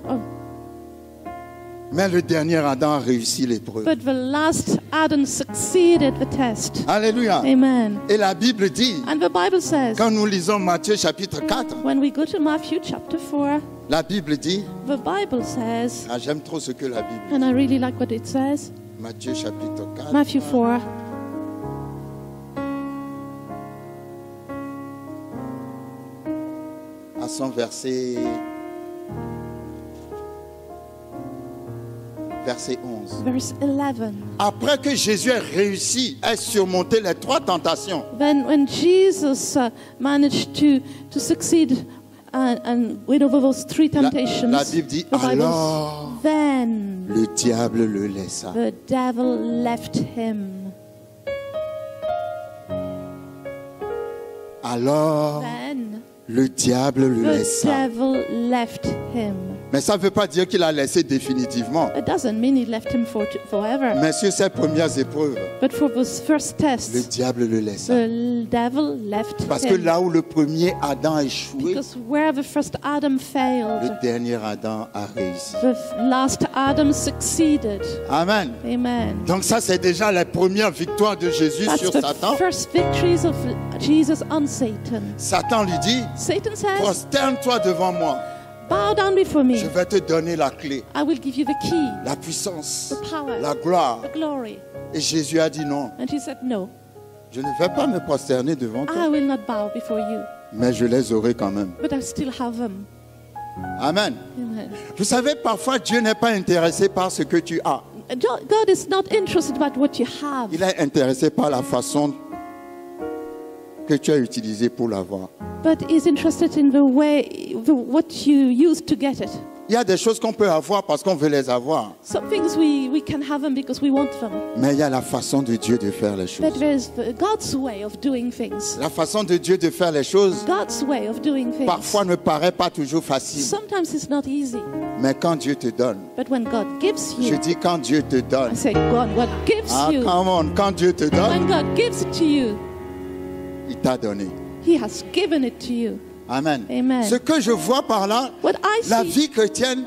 S1: Mais le dernier Adam a réussi l'épreuve.
S2: but the last Adam succeeded the test.
S1: Alléluia.
S2: Amen.
S1: Et la Bible dit,
S2: And the Bible says,
S1: quand nous lisons Matthieu chapitre 4,
S2: when we go to Matthew chapter 4,
S1: la Bible dit,
S2: the Bible says,
S1: ah, j'aime trop ce que la Bible dit.
S2: and I really like what it says,
S1: Matthieu chapitre 4,
S2: Matthew 4,
S1: à son verset verset 11.
S2: verse 11.
S1: Après que Jésus ait réussi à surmonter les 3 tentations,
S2: Then when Jesus managed to succeed and win over those 3 temptations,
S1: la Bible dit,
S2: the Bible,
S1: alors
S2: then
S1: le diable le laissa.
S2: the devil left him.
S1: Alors
S2: Then
S1: le diable le
S2: the
S1: laissa.
S2: devil left him.
S1: Mais ça ne veut pas dire qu'il a laissé définitivement.
S2: It doesn't mean he left him forever.
S1: Mais sur ces premières épreuves,
S2: But for those first
S1: le
S2: tests,
S1: diable le laissa.
S2: the devil left
S1: Parce que
S2: him.
S1: là où le premier Adam a échoué,
S2: Because where the first Adam
S1: le
S2: failed,
S1: dernier Adam a réussi.
S2: the last Adam succeeded.
S1: Amen.
S2: Amen.
S1: Donc ça, c'est déjà la première victoire de Jésus
S2: That's
S1: sur
S2: the
S1: Satan.
S2: first victories of Jesus on Satan.
S1: Satan lui dit,
S2: Satan says,
S1: prosterne-toi devant moi.
S2: bow down before me.
S1: Je vais te donner la clé,
S2: I will give you the key,
S1: la puissance,
S2: the power,
S1: la gloire.
S2: the glory.
S1: Et Jésus a dit non,
S2: And he said, no,
S1: je ne vais pas me prosterner devant toi,
S2: I will not bow before you,
S1: mais je les aurai quand même.
S2: but I still have them.
S1: Amen.
S2: Amen.
S1: Vous savez, parfois Dieu n'est pas intéressé par ce que tu as.
S2: God is not interested about what you have,
S1: Il est intéressé par la façon que tu as utilisée pour l'avoir.
S2: but is interested in the way, what you use to get it.
S1: Il y a des choses qu'on peut avoir parce qu'on veut les avoir.
S2: Some things we can have them because we want them.
S1: Mais il y a la façon de Dieu de faire les
S2: But
S1: choses.
S2: there's God's way of doing things.
S1: La façon de Dieu de faire les choses,
S2: God's way of doing things.
S1: parfois ne paraît pas toujours facile.
S2: Sometimes it's not easy.
S1: Mais quand Dieu te donne,
S2: But when God gives
S1: je
S2: you,
S1: dis quand Dieu te donne,
S2: I say, God, what gives
S1: ah,
S2: you?
S1: come on, quand Dieu te donne,
S2: When God gives it to you,
S1: il t'a donné.
S2: He has given it to you.
S1: Amen.
S2: Amen.
S1: Ce que je vois par là,
S2: What I
S1: la
S2: see,
S1: vie chrétienne,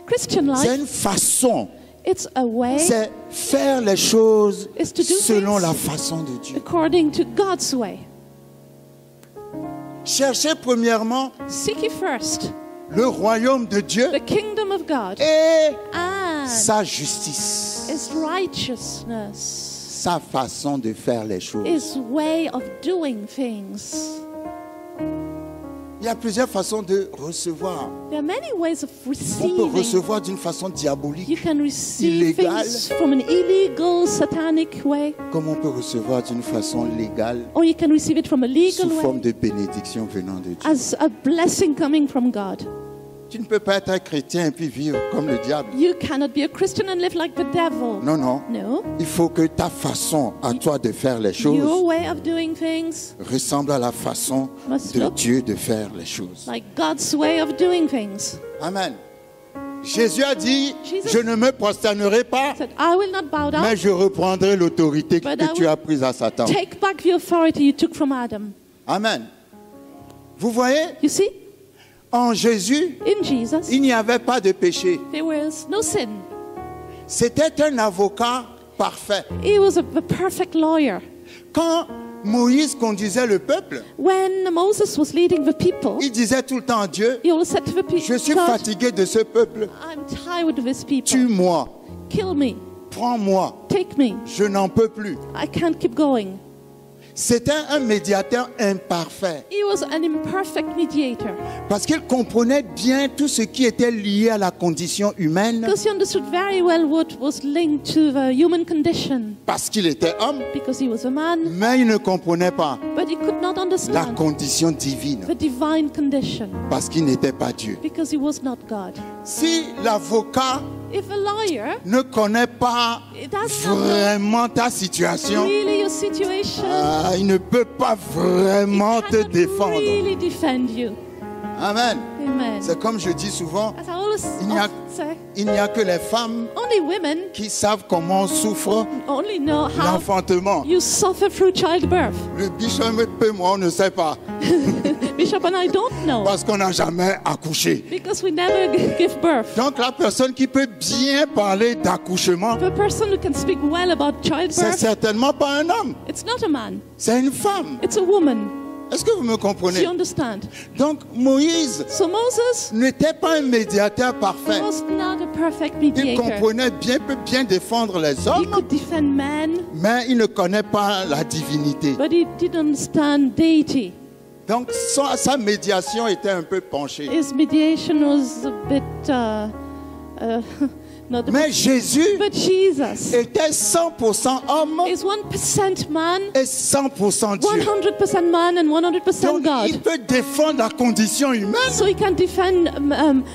S2: Christian
S1: c'est
S2: life,
S1: une façon,
S2: it's a way
S1: c'est faire les choses
S2: Is to do
S1: selon
S2: things
S1: la façon de Dieu.
S2: according to God's way.
S1: Cherchez premièrement
S2: Seek ye first
S1: le royaume de Dieu
S2: the kingdom of God
S1: et
S2: and
S1: sa justice,
S2: His righteousness,
S1: sa façon de faire les choses.
S2: His way of doing things.
S1: Il y a plusieurs façons de recevoir.
S2: There are many ways of
S1: On peut
S2: receiving.
S1: recevoir d'une façon diabolique,
S2: You can receive
S1: Illégal.
S2: things from an illegal, satanic way,
S1: comme on peut recevoir d'une façon légale,
S2: or you can receive it from a legal
S1: sous forme
S2: way
S1: de bénédiction venant de Dieu.
S2: as a blessing coming from God.
S1: Tu ne peux pas être un chrétien et puis vivre comme le diable.
S2: You cannot be a Christian and live like the devil.
S1: Non, non.
S2: No.
S1: Il faut que ta façon à toi de faire les
S2: Your
S1: choses
S2: way of doing things
S1: ressemble à la façon
S2: must
S1: de
S2: look
S1: Dieu de faire les choses.
S2: like God's way of doing things.
S1: Amen. Jésus a dit,
S2: Jesus
S1: je ne me prosternerai pas,
S2: Said, I will not bow down.
S1: mais je reprendrai l'autorité
S2: But I
S1: que tu
S2: will
S1: as prise à Satan.
S2: Take back the authority you took from Adam.
S1: Amen. Vous voyez,
S2: You see,
S1: en Jésus,
S2: in Jesus,
S1: il n'y avait pas de péché.
S2: there was no sin.
S1: C'était un avocat parfait.
S2: He was a perfect lawyer.
S1: Quand Moïse conduisait le peuple,
S2: When Moses was leading the people,
S1: il disait tout le temps à Dieu,
S2: he always said to the people,
S1: je suis
S2: God,
S1: fatigué de ce peuple,
S2: I'm tired of these people.
S1: tue-moi,
S2: Kill me.
S1: prends-moi,
S2: Take me.
S1: je n'en peux plus.
S2: I can't keep going.
S1: C'était un médiateur imparfait
S2: He was an imperfect mediator
S1: parce qu'il comprenait bien tout ce qui était lié à la condition humaine
S2: because he understood very well what was linked to the human condition
S1: parce qu'il était homme,
S2: because he was a man,
S1: mais il ne comprenait pas
S2: but he could not
S1: la
S2: understand
S1: condition divine
S2: the divine condition
S1: parce qu'il n'était pas Dieu.
S2: because he was not God.
S1: Si l'avocat
S2: If a lawyer
S1: ne connaît pas
S2: does not know
S1: vraiment ta situation,
S2: really your situation,
S1: il ne peut pas vraiment te
S2: cannot
S1: défendre.
S2: really defend you.
S1: Amen.
S2: Amen.
S1: C'est comme je dis souvent,
S2: As I always
S1: il n'y a,
S2: say,
S1: il n'y a que les femmes
S2: only women
S1: qui savent comment on souffre
S2: only know how
S1: l'enfantement.
S2: you suffer through childbirth.
S1: Le bishop et moi, on ne sait pas
S2: Bishop and I don't know
S1: parce qu'on n'a jamais accouché.
S2: because we never give birth.
S1: Donc la personne qui peut bien parler d'accouchement,
S2: The person who can speak well about
S1: c'est
S2: childbirth,
S1: certainement pas un homme,
S2: it's not a man,
S1: c'est une femme.
S2: it's a woman.
S1: Est-ce que vous me
S2: Do
S1: comprenez?
S2: you understand?
S1: Donc Moïse
S2: So Moses
S1: n'était pas un médiateur parfait.
S2: was not a perfect
S1: Il
S2: mediator.
S1: comprenait bien, peut bien défendre les
S2: He
S1: hommes,
S2: could defend men,
S1: mais il ne connaît pas la divinité.
S2: but he didn't understand deity.
S1: Donc sa médiation était un peu penchée.
S2: His mediation was a bit Not the
S1: Mais Jésus
S2: but Jesus
S1: était 100% homme
S2: is 1% man,
S1: et 100% Dieu.
S2: 100% man and 100%
S1: Donc il
S2: God.
S1: peut défendre la condition humaine
S2: So he can defend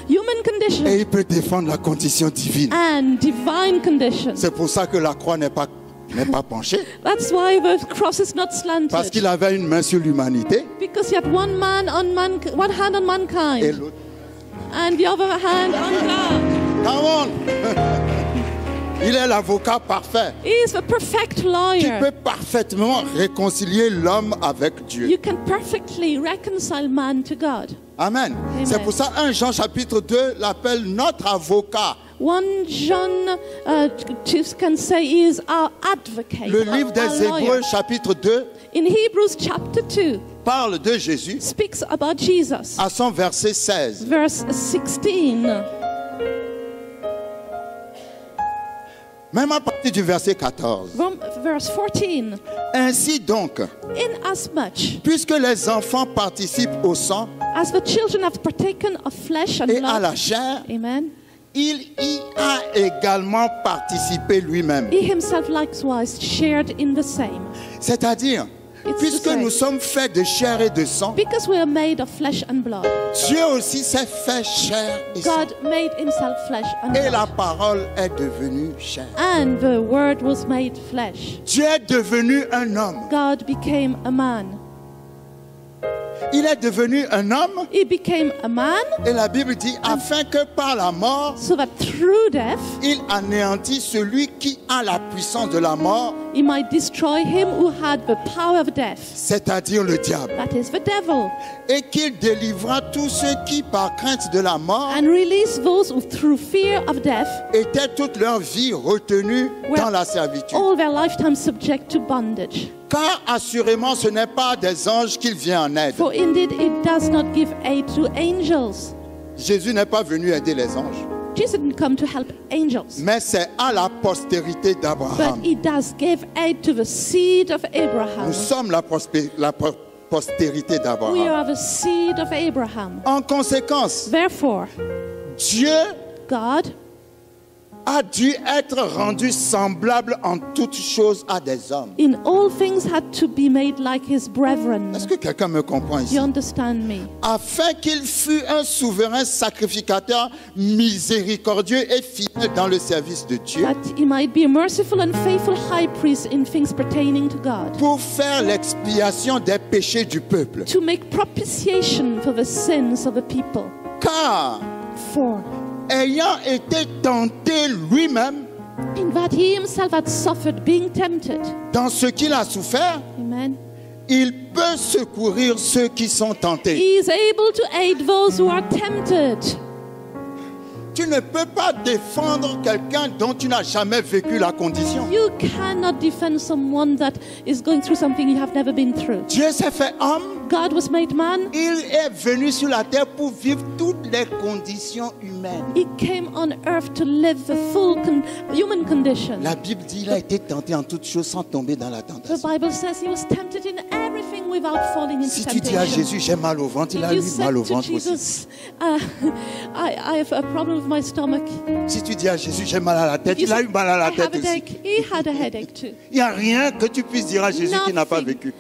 S2: human condition
S1: et il peut défendre la condition divine.
S2: and divine condition.
S1: C'est pour ça que la croix n'est pas penchée.
S2: That's why the cross is not
S1: Parce
S2: slanted.
S1: qu'il avait une main sur l'humanité
S2: Because he had one hand on
S1: et
S2: mankind
S1: l'autre.
S2: and the other hand on God.
S1: Come on. Il est l'avocat parfait
S2: He is the perfect
S1: qui
S2: lawyer.
S1: peut parfaitement réconcilier l'homme avec Dieu.
S2: You can perfectly reconcile man to God.
S1: Amen. C'est pour ça 1 Jean chapitre 2 l'appelle notre avocat.
S2: 1 John can say he is our advocate.
S1: Le livre
S2: our
S1: des
S2: lawyer.
S1: Hébreux chapitre 2
S2: In Hebrews chapter 2
S1: parle de Jésus
S2: speaks about Jesus.
S1: à son verset 16.
S2: Verse 16.
S1: Même à partir du verset 14.
S2: From verse 14.
S1: Ainsi donc,
S2: Inasmuch
S1: puisque les enfants participent au sang
S2: as the children have partaken of flesh and
S1: et à
S2: blood.
S1: la chair,
S2: Amen.
S1: il y a également participé lui-même.
S2: He himself likewise shared in the same.
S1: C'est-à-dire,
S2: It's
S1: puisque
S2: the same.
S1: nous sommes faits de chair et de sang,
S2: Because we are made of flesh and blood,
S1: Dieu aussi s'est fait chair et sang.
S2: God made himself flesh and
S1: Et la
S2: blood.
S1: parole est devenue chair.
S2: And the word was made flesh.
S1: Dieu est devenu un homme.
S2: God became a man.
S1: Il est devenu un homme
S2: He became a man
S1: et la Bible dit afin que par la mort,
S2: so that through death
S1: il anéantit celui qui a la puissance de la mort,
S2: he might destroy him who had the power of death,
S1: c'est-à-dire le diable,
S2: that is the devil,
S1: et qu'il délivra tous ceux qui par crainte de la mort
S2: and release those who through fear of death
S1: étaient toute leur vie retenus dans la servitude.
S2: all their lifetime subject to bondage.
S1: Car assurément ce n'est pas des anges qu'il vient en aide.
S2: For indeed it does not give aid to angels.
S1: Jésus n'est pas venu aider les anges,
S2: Jesus didn't come to help angels,
S1: mais c'est à la postérité
S2: but
S1: d'Abraham.
S2: he does give aid to the seed of Abraham.
S1: Nous sommes la postérité
S2: We
S1: d'Abraham.
S2: are the seed of Abraham.
S1: En conséquence,
S2: Therefore,
S1: Dieu
S2: God
S1: a dû être rendu semblable en toutes choses à des hommes.
S2: in all things had to be made like his brethren.
S1: Est-ce que quelqu'un me comprend ici?
S2: You understand me?
S1: Afin qu'il fût un souverain sacrificateur miséricordieux et fidèle dans le service de Dieu,
S2: That he might be a merciful and faithful high priest in things pertaining to God,
S1: pour faire l'expiation des péchés du peuple.
S2: to make propitiation for the sins of the people.
S1: Car,
S2: For
S1: ayant été tenté lui-même
S2: in that he himself had suffered being tempted.
S1: dans ce qu'il a souffert,
S2: Amen.
S1: il peut secourir ceux qui sont tentés.
S2: He is able to aid those who are tempted.
S1: Tu ne peux pas défendre quelqu'un dont tu n'as jamais vécu la condition.
S2: You cannot defend someone that is going through something you have never been through.
S1: Dieu s'est fait homme.
S2: God was made man.
S1: Il est venu sur la terre pour vivre toutes les conditions humaines.
S2: He came on earth to live the full human condition.
S1: La Bible dit qu'il a été tenté en toutes choses sans tomber dans la
S2: The
S1: tentation.
S2: Bible says he was tempted in everything without falling into
S1: Si tu dis à
S2: temptation.
S1: Jésus, j'ai mal au ventre, il a
S2: If you
S1: eu
S2: said
S1: mal au
S2: to
S1: ventre aussi.
S2: Jesus, I have a problem with my stomach.
S1: Si tu dis à Jésus, j'ai mal à la tête,
S2: If you
S1: il a
S2: said,
S1: eu mal à la
S2: I have
S1: tête
S2: a
S1: aussi.
S2: headache. He had a headache too.
S1: Il n'y a rien que tu puisses dire à Jésus qui n'a pas vécu.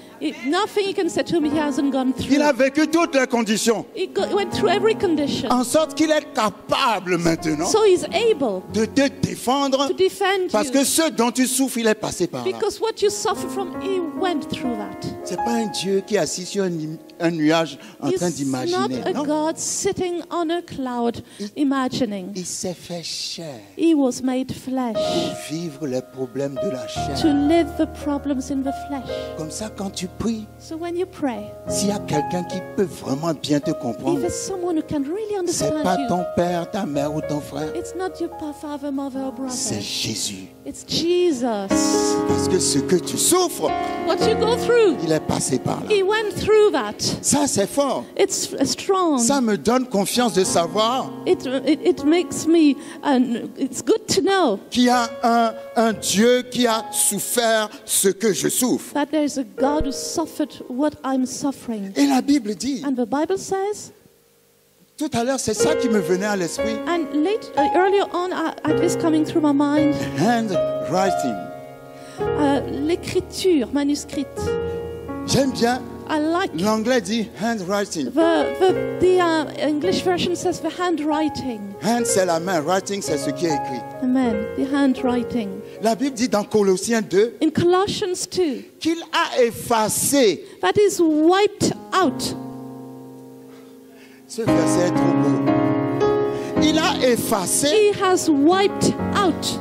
S2: Nothing you can say to him he hasn't gone through.
S1: Il a vécu toutes les conditions,
S2: He went through every condition.
S1: en sorte qu'il est capable maintenant
S2: So he's able
S1: de te défendre,
S2: to defend
S1: parce
S2: you.
S1: que ce dont tu souffres, il est passé par là.
S2: Because what you suffer from, he went through that.
S1: C'est pas un Dieu qui est assis sur un nuage en train
S2: He's
S1: d'imaginer.
S2: not a
S1: Non,
S2: God sitting on a cloud imagining.
S1: il s'est fait chair
S2: He was made flesh
S1: pour vivre les problèmes de la
S2: to
S1: chair.
S2: live the problems in the flesh.
S1: Comme ça, quand tu pries,
S2: So when you pray,
S1: s'il y a quelqu'un qui peut vraiment bien te
S2: if
S1: comprendre,
S2: there's someone who can really
S1: c'est
S2: understand
S1: pas
S2: you,
S1: ton père, ta mère ou ton frère,
S2: it's not your father, mother, or brother.
S1: c'est Jésus.
S2: It's Jesus.
S1: Parce que ce que tu souffres,
S2: What you go through,
S1: il est passé par là.
S2: he went through that.
S1: Ça, c'est fort.
S2: It's strong.
S1: Ça me donne confiance de savoir
S2: It makes me, it's good to know
S1: qu'il y a un Dieu qui a souffert ce que je souffre.
S2: that there is a God who suffered what I'm suffering.
S1: Et la Bible dit,
S2: And the Bible says,
S1: Tout à l'heure, c'est ça qui me venait à l'esprit.
S2: And earlier on, I had this coming through my mind.
S1: Handwriting.
S2: L'écriture manuscrite.
S1: J'aime bien.
S2: I like
S1: L'anglais dit handwriting.
S2: the English version says the handwriting.
S1: Hand, c'est la main. Writing, c'est ce qui est écrit.
S2: Amen. The handwriting.
S1: La Bible dit dans Colossiens 2
S2: In Colossians 2,
S1: qu'il a effacé.
S2: that is wiped out.
S1: Ce verset est trop beau. Il a effacé
S2: He has wiped out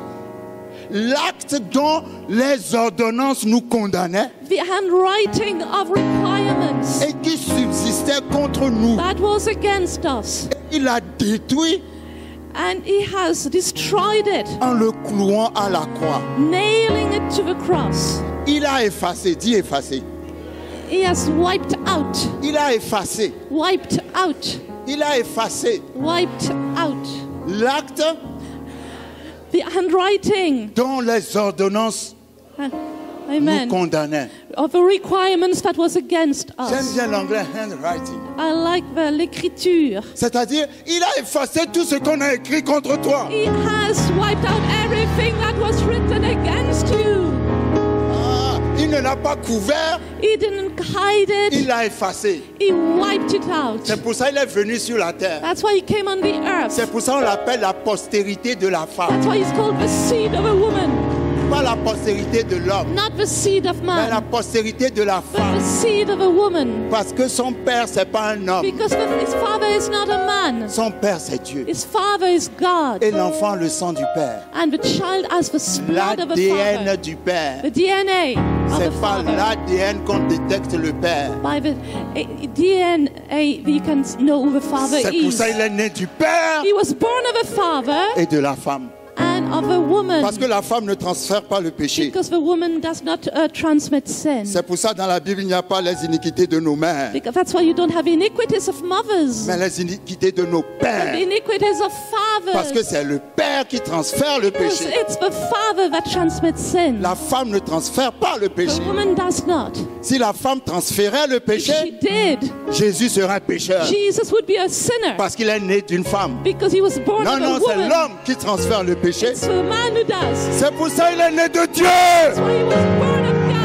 S1: l'acte dont les ordonnances nous condamnaient
S2: the handwriting of requirements
S1: et qui subsistait contre nous.
S2: that was against us.
S1: Il a détruit
S2: And he has destroyed it,
S1: en le clouant à la croix.
S2: nailing it to the cross.
S1: Il a effacé, dit effacé.
S2: He has wiped out,
S1: Il a effacé,
S2: wiped out,
S1: il a effacé
S2: wiped out.
S1: l'acte
S2: The handwriting,
S1: dont les ordonnances nous
S2: amen,
S1: condamnaient.
S2: of the requirements that was against
S1: J'aime
S2: us.
S1: bien l'anglais handwriting.
S2: I like l'écriture.
S1: C'est-à-dire, il a effacé tout ce qu'on a écrit contre toi.
S2: He has wiped out everything that was written against you.
S1: Ah, il ne l'a pas couvert,
S2: He didn't hide
S1: il
S2: it.
S1: l'a effacé.
S2: He wiped it out.
S1: C'est pour ça qu'il est venu sur la terre.
S2: That's why he came on the earth.
S1: C'est pour ça qu'on l'appelle la postérité de la femme.
S2: That's why he's called the seed of a woman,
S1: Pas la postérité de l'homme,
S2: not the seed of
S1: mais la
S2: man,
S1: postérité de la
S2: but the
S1: femme.
S2: seed of a woman.
S1: Parce que son père, c'est pas un homme.
S2: Because his father is not a man.
S1: Son père, c'est Dieu.
S2: His father is God.
S1: Et l'enfant, le sang du père.
S2: And the child has the blood of a
S1: L'ADN
S2: father.
S1: du père.
S2: The DNA of the
S1: C'est pas
S2: father.
S1: l'ADN qu'on détecte le père.
S2: By the DNA, you can know who the father
S1: C'est pour
S2: is.
S1: ça qu'il est né du père
S2: He was born of a father
S1: et de la femme.
S2: and of a woman.
S1: Parce que la femme ne transfère pas le péché.
S2: Because the woman does not transmit sin.
S1: C'est pour ça dans la Bible, il n'y a pas les iniquités de nos mères,
S2: Because that's why you don't have iniquities of mothers,
S1: mais les iniquités de nos
S2: but
S1: pères.
S2: iniquities of
S1: Parce que
S2: fathers.
S1: c'est le père qui transfère le
S2: Because
S1: péché.
S2: it's the father that transmits sin.
S1: La femme ne transfère pas le péché.
S2: The woman does not.
S1: Si la femme transférait le
S2: If
S1: péché,
S2: she did,
S1: Jésus serait un pécheur.
S2: Jesus would be a sinner.
S1: Parce qu'il est né d'une femme.
S2: Because he was born
S1: Non,
S2: of a
S1: non, c'est
S2: woman.
S1: l'homme qui transfère le péché.
S2: It's the man who does.
S1: C'est pour ça qu'il est né de Dieu.
S2: That's why he was born of God.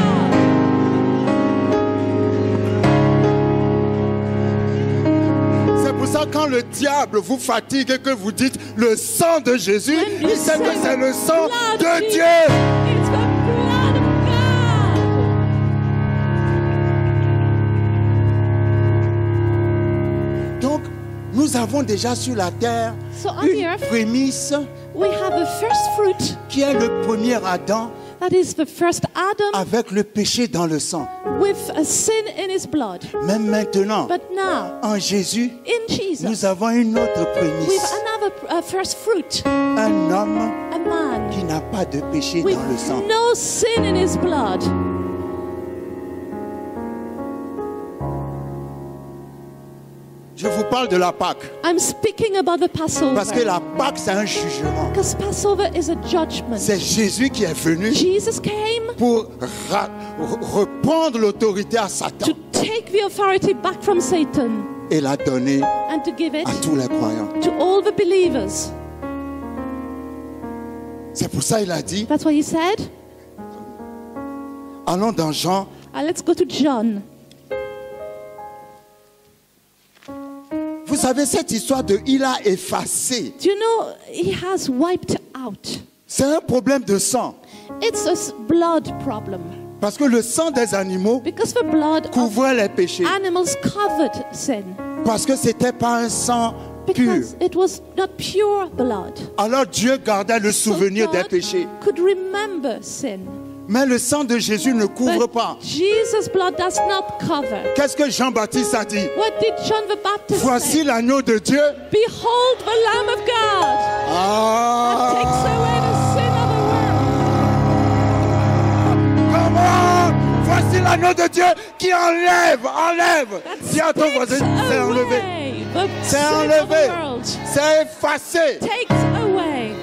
S1: C'est pour ça quand le diable vous fatigue et que vous dites le sang de Jésus,
S2: When you
S1: il sait que
S2: say
S1: c'est le sang
S2: blood
S1: de
S2: of Jesus,
S1: Dieu.
S2: It's the blood of God.
S1: Donc, nous avons déjà sur la terre
S2: So on
S1: une
S2: the earth,
S1: prémisse
S2: we have the first fruit.
S1: qui est le premier Adam
S2: That is the first Adam
S1: avec le péché dans le sang.
S2: with a sin in his blood.
S1: Même maintenant,
S2: But now,
S1: en Jésus,
S2: in Jesus,
S1: nous avons une autre
S2: with
S1: prémisse.
S2: another first fruit,
S1: Un homme
S2: a man
S1: qui n'a pas de péché
S2: with
S1: dans le sang.
S2: no sin in his blood.
S1: Je vous parle de la Pâque.
S2: I'm speaking about the Passover.
S1: Parce que la Pâque, c'est un jugement.
S2: Because Passover is a judgment.
S1: C'est Jésus qui est venu
S2: Jesus came
S1: pour reprendre l'autorité à Satan
S2: to take the authority back from Satan
S1: et la donner
S2: and to give it
S1: à tous les croyants.
S2: to all the believers.
S1: C'est pour ça qu'il a dit,
S2: That's what he said.
S1: allons dans Jean,
S2: Let's go to John.
S1: vous savez cette histoire de il a effacé.
S2: Do you know he has wiped out?
S1: C'est un problème de sang.
S2: It's a blood problem.
S1: Parce que le sang des animaux
S2: Because the blood of
S1: couvrait les péchés.
S2: animals covered sin.
S1: Parce que c'était pas un sang pur.
S2: Because it was not pure blood.
S1: Alors Dieu gardait le souvenir
S2: So
S1: des
S2: God
S1: péchés.
S2: could remember sin.
S1: Mais le sang de Jésus ne couvre
S2: But
S1: pas.
S2: Jesus' blood does not cover.
S1: Qu'est-ce que Jean-Baptiste a dit?
S2: What did John the Baptist
S1: Voici
S2: say?
S1: l'agneau de Dieu.
S2: Behold the Lamb of God that takes
S1: Ah!
S2: away the sin of the world.
S1: Comment? Voici l'agneau de Dieu qui enlève. Dis à ton voisin, c'est enlevé.
S2: away the
S1: C'est
S2: sin of
S1: enlevé.
S2: the world.
S1: C'est effacé.
S2: Takes away.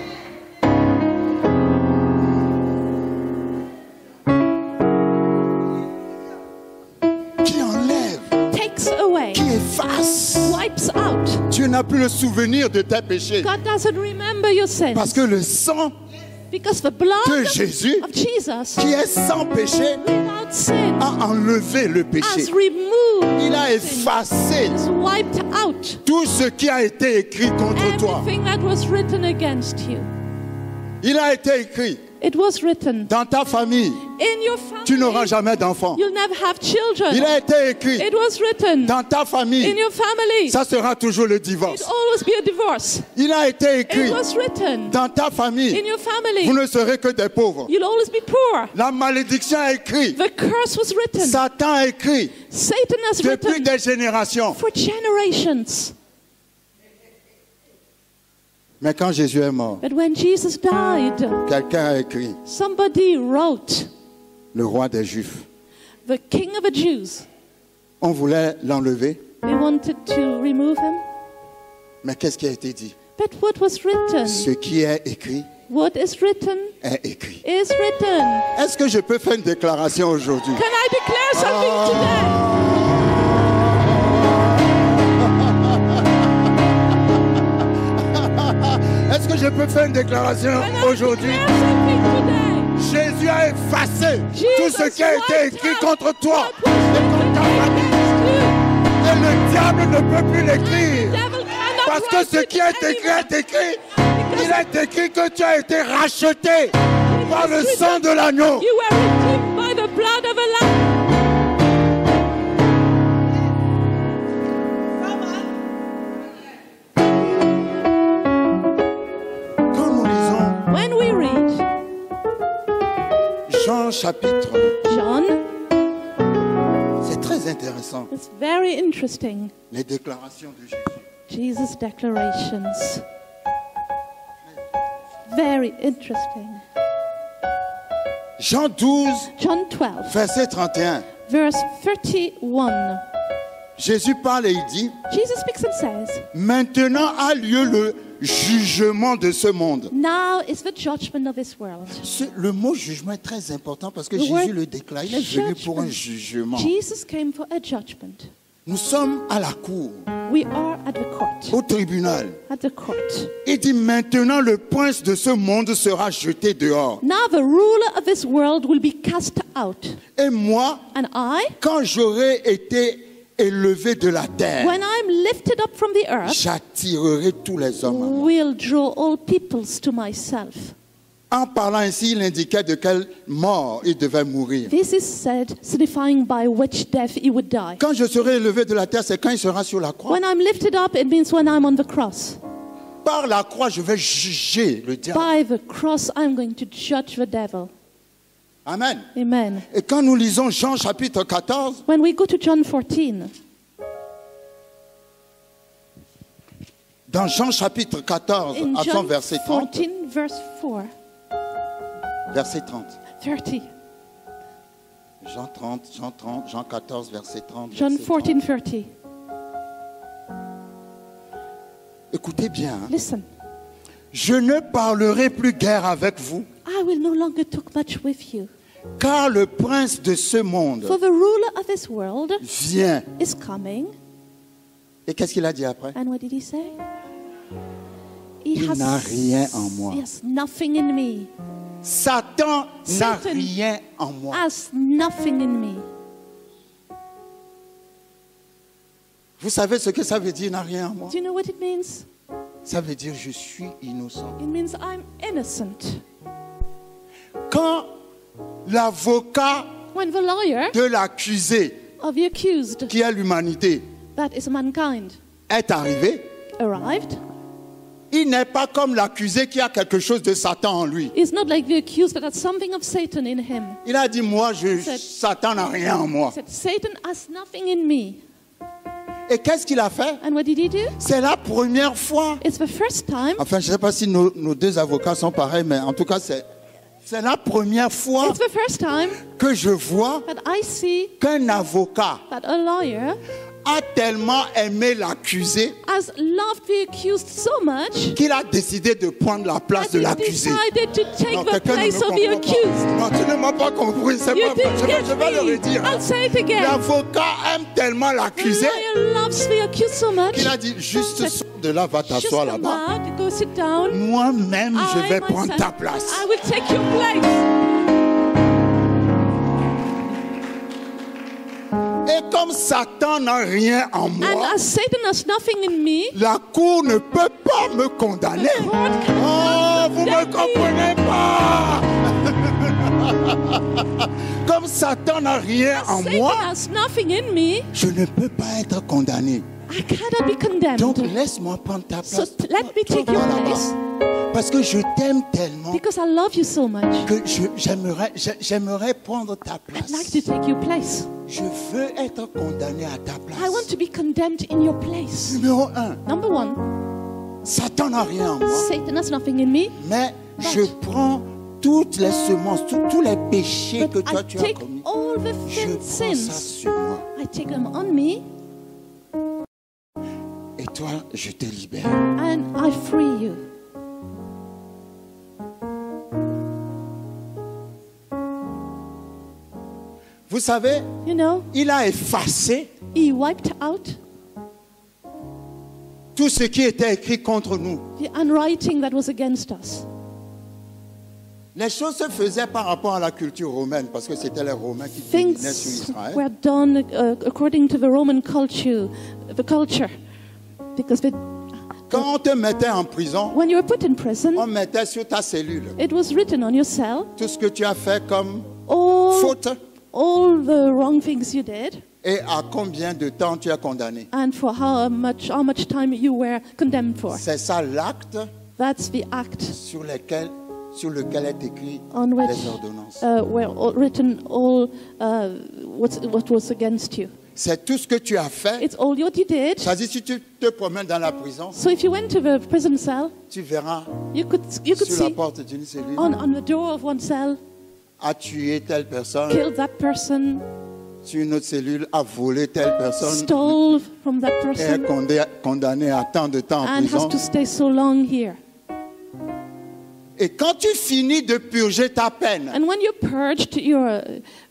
S1: Qui enlève,
S2: Takes away.
S1: qui efface.
S2: Wipes out.
S1: Tu Dieu n'a plus le souvenir de tes péchés.
S2: God doesn't remember your sins.
S1: Parce que le sang
S2: Because the blood
S1: de Jésus,
S2: of Jesus,
S1: qui est sans péché,
S2: without sin,
S1: a enlevé le
S2: has
S1: péché.
S2: removed,
S1: Il a effacé
S2: has wiped out
S1: tout ce qui a été écrit contre toi.
S2: everything that was written against you.
S1: Il a été écrit
S2: It was written.
S1: dans ta famille,
S2: In your family,
S1: tu n'auras jamais d'enfant.
S2: you'll never have children.
S1: Il a été écrit
S2: It was written.
S1: dans ta
S2: In
S1: famille,
S2: your family,
S1: ça sera toujours le
S2: it'll
S1: divorce.
S2: always be a divorce.
S1: Il a été écrit
S2: It was written.
S1: dans ta famille,
S2: In your family,
S1: vous ne serez que des pauvres.
S2: you'll always be poor.
S1: La malédiction a écrit,
S2: The curse was written.
S1: Satan a écrit
S2: Satan has
S1: depuis
S2: written
S1: des générations.
S2: for generations.
S1: Mais quand Jésus est mort,
S2: But when Jesus died,
S1: quelqu'un a écrit
S2: somebody wrote,
S1: le roi des Juifs.
S2: the king of the Jews.
S1: On voulait l'enlever,
S2: They wanted to remove him.
S1: mais qu'est-ce qui a été dit?
S2: But what was written,
S1: Ce qui est écrit
S2: what is written,
S1: est écrit.
S2: is written.
S1: Est-ce que je peux faire une déclaration aujourd'hui?
S2: Can I declare something today?
S1: Est-ce que je peux faire une déclaration
S2: Can I
S1: aujourd'hui?
S2: declare something today?
S1: Jésus a effacé tout ce qui a été
S2: wiped
S1: écrit
S2: out
S1: contre toi
S2: what was
S1: et contre
S2: written
S1: ta famille.
S2: against you.
S1: Et le diable ne peut plus l'écrire.
S2: The devil cannot
S1: Parce que
S2: write
S1: ce
S2: it
S1: qui est écrit
S2: anymore.
S1: est écrit. Il est écrit que tu as été racheté par le sang de l'agneau.
S2: You were redeemed by the blood of a lamb.
S1: Quand nous lisons
S2: When we read
S1: Jean chapitre,
S2: John,
S1: c'est très intéressant,
S2: it's very interesting.
S1: les déclarations de Jésus.
S2: Jesus' declarations. Very interesting.
S1: Jean 12,
S2: John 12,
S1: verset 31.
S2: verse 31.
S1: Jésus parle et il dit,
S2: Jesus speaks and says,
S1: maintenant a lieu le jugement de ce monde.
S2: now is the judgment of this world.
S1: Le mot jugement est très important parce que
S2: The word
S1: Jésus le déclare. Il est venu pour un jugement.
S2: Jesus came for a judgment.
S1: Nous sommes à la cour,
S2: We are at the court.
S1: au tribunal.
S2: At the court.
S1: Il dit maintenant le prince de ce monde sera jeté dehors.
S2: Now the ruler of this world will be cast out.
S1: Et moi,
S2: And I,
S1: quand j'aurai été élevé de la terre,
S2: when I'm lifted up from the earth,
S1: j'attirerai tous les hommes à moi.
S2: will draw all peoples to myself.
S1: En parlant ainsi, il indiquait de quelle mort il devait mourir.
S2: This is said, signifying by which death he would die.
S1: Quand je serai élevé de la terre, c'est quand il sera sur la croix.
S2: When I'm lifted up, it means when I'm on the cross.
S1: Par la croix, je vais juger le diable.
S2: By the cross, I'm going to judge the devil.
S1: Amen.
S2: Amen.
S1: Et quand nous lisons Jean chapitre 14,
S2: When we go to John 14,
S1: dans Jean chapitre 14,
S2: in
S1: à son
S2: John
S1: verset 30,
S2: 14, verse 4,
S1: verset 30.
S2: 30.
S1: Jean 30, Jean 14, verset 30.
S2: John
S1: verset
S2: 14,
S1: 30.
S2: 30.
S1: Écoutez bien, hein.
S2: Listen.
S1: Je ne parlerai plus guère avec vous,
S2: I will no longer talk much with you.
S1: car le prince de ce monde
S2: For the ruler of this world
S1: vient.
S2: is coming.
S1: Et qu'est-ce qu'il a dit après?
S2: And what did he say?
S1: Il n'a rien en moi.
S2: He has nothing in me.
S1: Satan n'a
S2: Satan
S1: rien en moi.
S2: Has nothing in me.
S1: Vous savez ce que ça veut dire, n'a rien en moi?
S2: Do you know what it means?
S1: Ça veut dire je suis innocent.
S2: It means I'm innocent.
S1: Quand l'avocat
S2: When the lawyer
S1: de l'accusé,
S2: of the accused,
S1: qui est l'humanité,
S2: that is mankind,
S1: est arrivé,
S2: arrived,
S1: il n'est pas comme l'accusé qui a quelque chose de Satan en lui.
S2: is not like the accused, but has something of Satan in him.
S1: Il a dit, moi, Satan n'a rien en moi.
S2: He said, Satan has nothing in me.
S1: Et qu'est-ce qu'il a fait?
S2: And what did he do?
S1: C'est la première fois.
S2: It's the first time.
S1: Enfin, je ne sais pas si nos deux avocats sont pareils, mais en tout cas, c'est la première fois
S2: It's the first time
S1: que je vois
S2: that I see
S1: qu'un avocat
S2: that a lawyer
S1: a tellement aimé l'accusé
S2: has loved the accused so much
S1: qu'il a décidé de prendre la place
S2: that
S1: de
S2: he
S1: l'accusé.
S2: decided to take
S1: Non,
S2: the
S1: quelqu'un ne
S2: place
S1: me
S2: of the
S1: comprend
S2: accused.
S1: pas. Non, tu ne m'as pas compris. C'est
S2: You
S1: pas vrai.
S2: didn't
S1: Je
S2: get
S1: vais le
S2: me.
S1: redire.
S2: I'll say it again.
S1: L'avocat aime tellement
S2: The
S1: l'accusé
S2: lawyer loves the accused so much.
S1: qu'il a dit juste sors de là, va
S2: Just
S1: t'asseoir
S2: come
S1: là-bas.
S2: out, go sit down.
S1: Moi-même, je
S2: I
S1: vais prendre
S2: myself,
S1: ta place.
S2: I will take your place.
S1: Et comme Satan n'a rien en
S2: And
S1: moi,
S2: as Satan has nothing in me,
S1: la cour ne peut pas me condamner.
S2: the court
S1: Oh,
S2: cannot
S1: vous ne me
S2: condemn me.
S1: comprenez pas. Comme Satan n'a rien en
S2: Satan
S1: moi,
S2: has nothing in me.
S1: je ne peux pas être condamné.
S2: I cannot be condemned.
S1: Donc laisse-moi prendre ta
S2: So
S1: place.
S2: let me take
S1: Toi,
S2: your
S1: là-bas.
S2: place
S1: Parce que je t'aime tellement
S2: because I love you so much.
S1: que j'aimerais prendre ta place.
S2: I'd like to take your place.
S1: Je veux être condamné à ta place.
S2: I want to be condemned in your place.
S1: Numéro 1,
S2: Number one,
S1: Satan n'a rien en moi,
S2: Satan has nothing in me,
S1: mais je prends toutes les semences, tous les péchés que
S2: but
S1: toi
S2: I
S1: tu as
S2: take
S1: commis.
S2: all the
S1: Je prends ça
S2: sins.
S1: sur moi.
S2: I take them on me
S1: Et toi, je te libère.
S2: and I free you.
S1: Vous savez,
S2: You know,
S1: il a effacé
S2: he wiped out
S1: tout ce qui était écrit contre nous.
S2: the handwriting that was against us.
S1: Les choses se faisaient par rapport à la culture romaine, parce que c'était les Romains qui dominaient sur
S2: Things
S1: Israël.
S2: were done according to the Roman culture, because
S1: Quand on te mettait en prison,
S2: when you were put in prison,
S1: on mettait sur ta cellule
S2: it was written on your cell
S1: tout ce que tu as fait comme
S2: all
S1: faute
S2: all the wrong things you did
S1: et à combien de temps tu es condamné.
S2: and for how much time you were condemned for.
S1: C'est ça l'acte
S2: That's the act
S1: sur lequel est écrit
S2: on which
S1: les ordonnances.
S2: were written all what was against you.
S1: C'est tout ce que tu as fait.
S2: It's all what you did.
S1: C'est-à-dire, si tu te promènes dans la prison,
S2: So if you went to the prison cell,
S1: tu verras
S2: you could
S1: sur la
S2: see
S1: porte d'une cellule,
S2: on the door of one cell,
S1: a tué telle personne,
S2: killed that person,
S1: sur une autre cellule, a volé telle personne,
S2: stole from that
S1: et est
S2: person,
S1: condamné à tant de temps en
S2: and
S1: prison.
S2: has to stay so long here.
S1: Et quand tu finis de purger ta peine,
S2: And when you purged your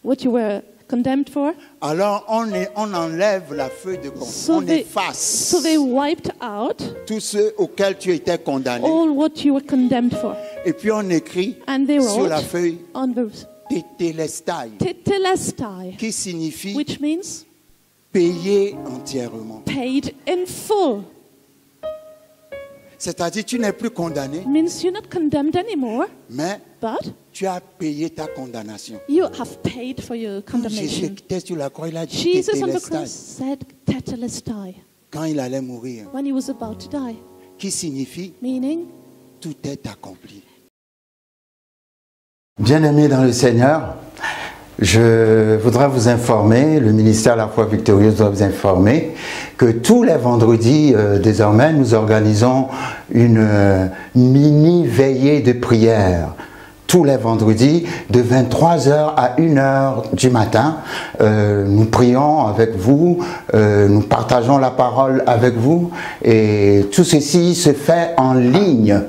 S2: what you were condemned for,
S1: alors on enlève la feuille de compte,
S2: so
S1: on
S2: they
S1: efface
S2: they wiped out
S1: tous ceux auxquels tu étais condamné.
S2: all what you were condemned for,
S1: Et puis on écrit
S2: and they
S1: sur la
S2: wrote
S1: feuille
S2: on the
S1: Tétélestai,
S2: tetelestai,
S1: qui signifie
S2: which means
S1: payer entièrement.
S2: paid in full.
S1: C'est-à-dire, tu n'es plus condamné,
S2: It means you're not condemned anymore,
S1: mais
S2: but
S1: tu as payé ta condamnation.
S2: you have paid for your
S1: Quand Jésus
S2: condemnation.
S1: était sur la croix, il a dit
S2: Jesus on the
S1: Tétélestai
S2: cross said tetelestai
S1: quand il allait mourir,
S2: when he was about to die,
S1: qui signifie
S2: meaning
S1: tout est accompli. Bien-aimés dans le Seigneur, je voudrais vous informer, le ministère de la foi victorieuse doit vous informer que tous les vendredis, désormais, nous organisons une mini-veillée de prière. Tous les vendredis, de 23h à 1h du matin, nous prions avec vous, nous partageons la parole avec vous, et tout ceci se fait en ligne,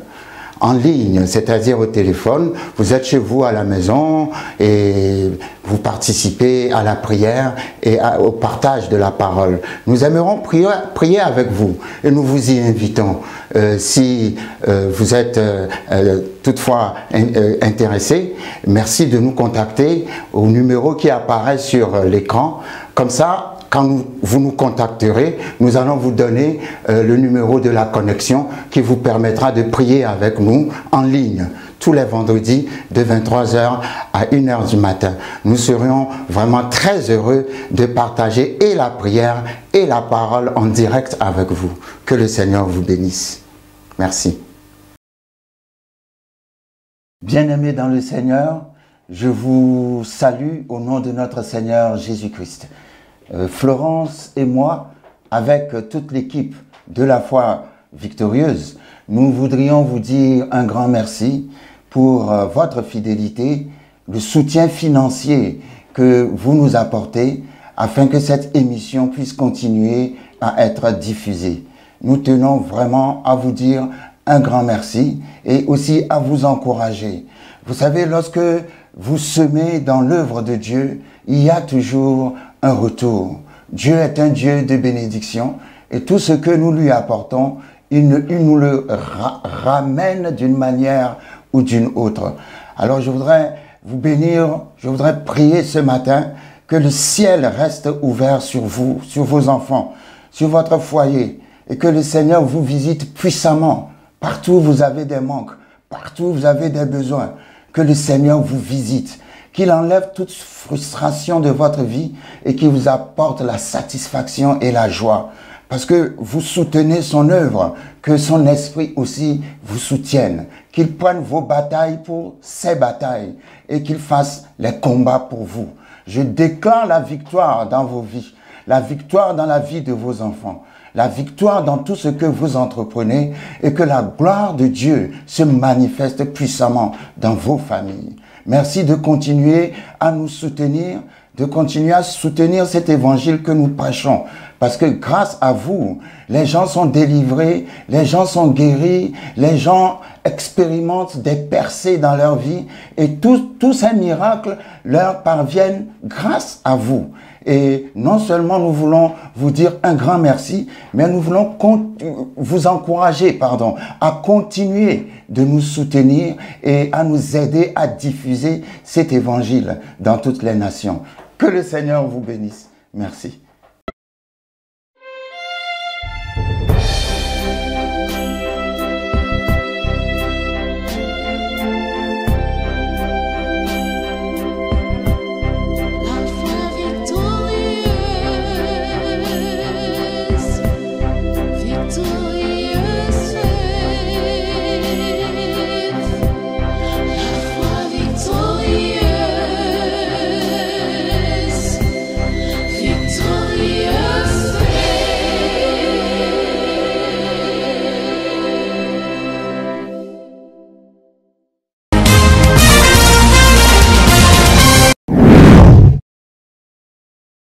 S1: c'est-à-dire au téléphone. Vous êtes chez vous à la maison et vous participez à la prière et au partage de la parole. Nous aimerons prier avec vous et nous vous y invitons. Si vous êtes toutefois intéressé, merci de nous contacter au numéro qui apparaît sur l'écran. Comme ça, quand vous nous contacterez, nous allons vous donner le numéro de la connexion qui vous permettra de prier avec nous en ligne tous les vendredis de 23h à 1h du matin. Nous serions vraiment très heureux de partager et la prière et la parole en direct avec vous. Que le Seigneur vous bénisse. Merci. Bien-aimés dans le Seigneur, je vous salue au nom de notre Seigneur Jésus-Christ. Florence et moi, avec toute l'équipe de la foi victorieuse, nous voudrions vous dire un grand merci pour votre fidélité, le soutien financier que vous nous apportez afin que cette émission puisse continuer à être diffusée. Nous tenons vraiment à vous dire un grand merci et aussi à vous encourager. Vous savez, lorsque vous semez dans l'œuvre de Dieu, il y a toujours un retour. Dieu est un Dieu de bénédiction et tout ce que nous lui apportons, il nous le ramène d'une manière ou d'une autre. Alors je voudrais vous bénir, je voudrais prier ce matin que le ciel reste ouvert sur vous, sur vos enfants, sur votre foyer et que le Seigneur vous visite puissamment. Partout où vous avez des manques, partout où vous avez des besoins, que le Seigneur vous visite, qu'il enlève toute frustration de votre vie et qu'il vous apporte la satisfaction et la joie. Parce que vous soutenez son œuvre, que son esprit aussi vous soutienne, qu'il prenne vos batailles pour ses batailles et qu'il fasse les combats pour vous. Je déclare la victoire dans vos vies, la victoire dans la vie de vos enfants, la victoire dans tout ce que vous entreprenez et que la gloire de Dieu se manifeste puissamment dans vos familles. Merci de continuer à nous soutenir, de continuer à soutenir cet évangile que nous prêchons. Parce que grâce à vous, les gens sont délivrés, les gens sont guéris, les gens expérimentent des percées dans leur vie et tous ces miracles leur parviennent grâce à vous. Et non seulement nous voulons vous dire un grand merci, mais nous voulons vous encourager, à continuer de nous soutenir et à nous aider à diffuser cet évangile dans toutes les nations. Que le Seigneur vous bénisse. Merci.
S3: Victorieuse, victorieuse.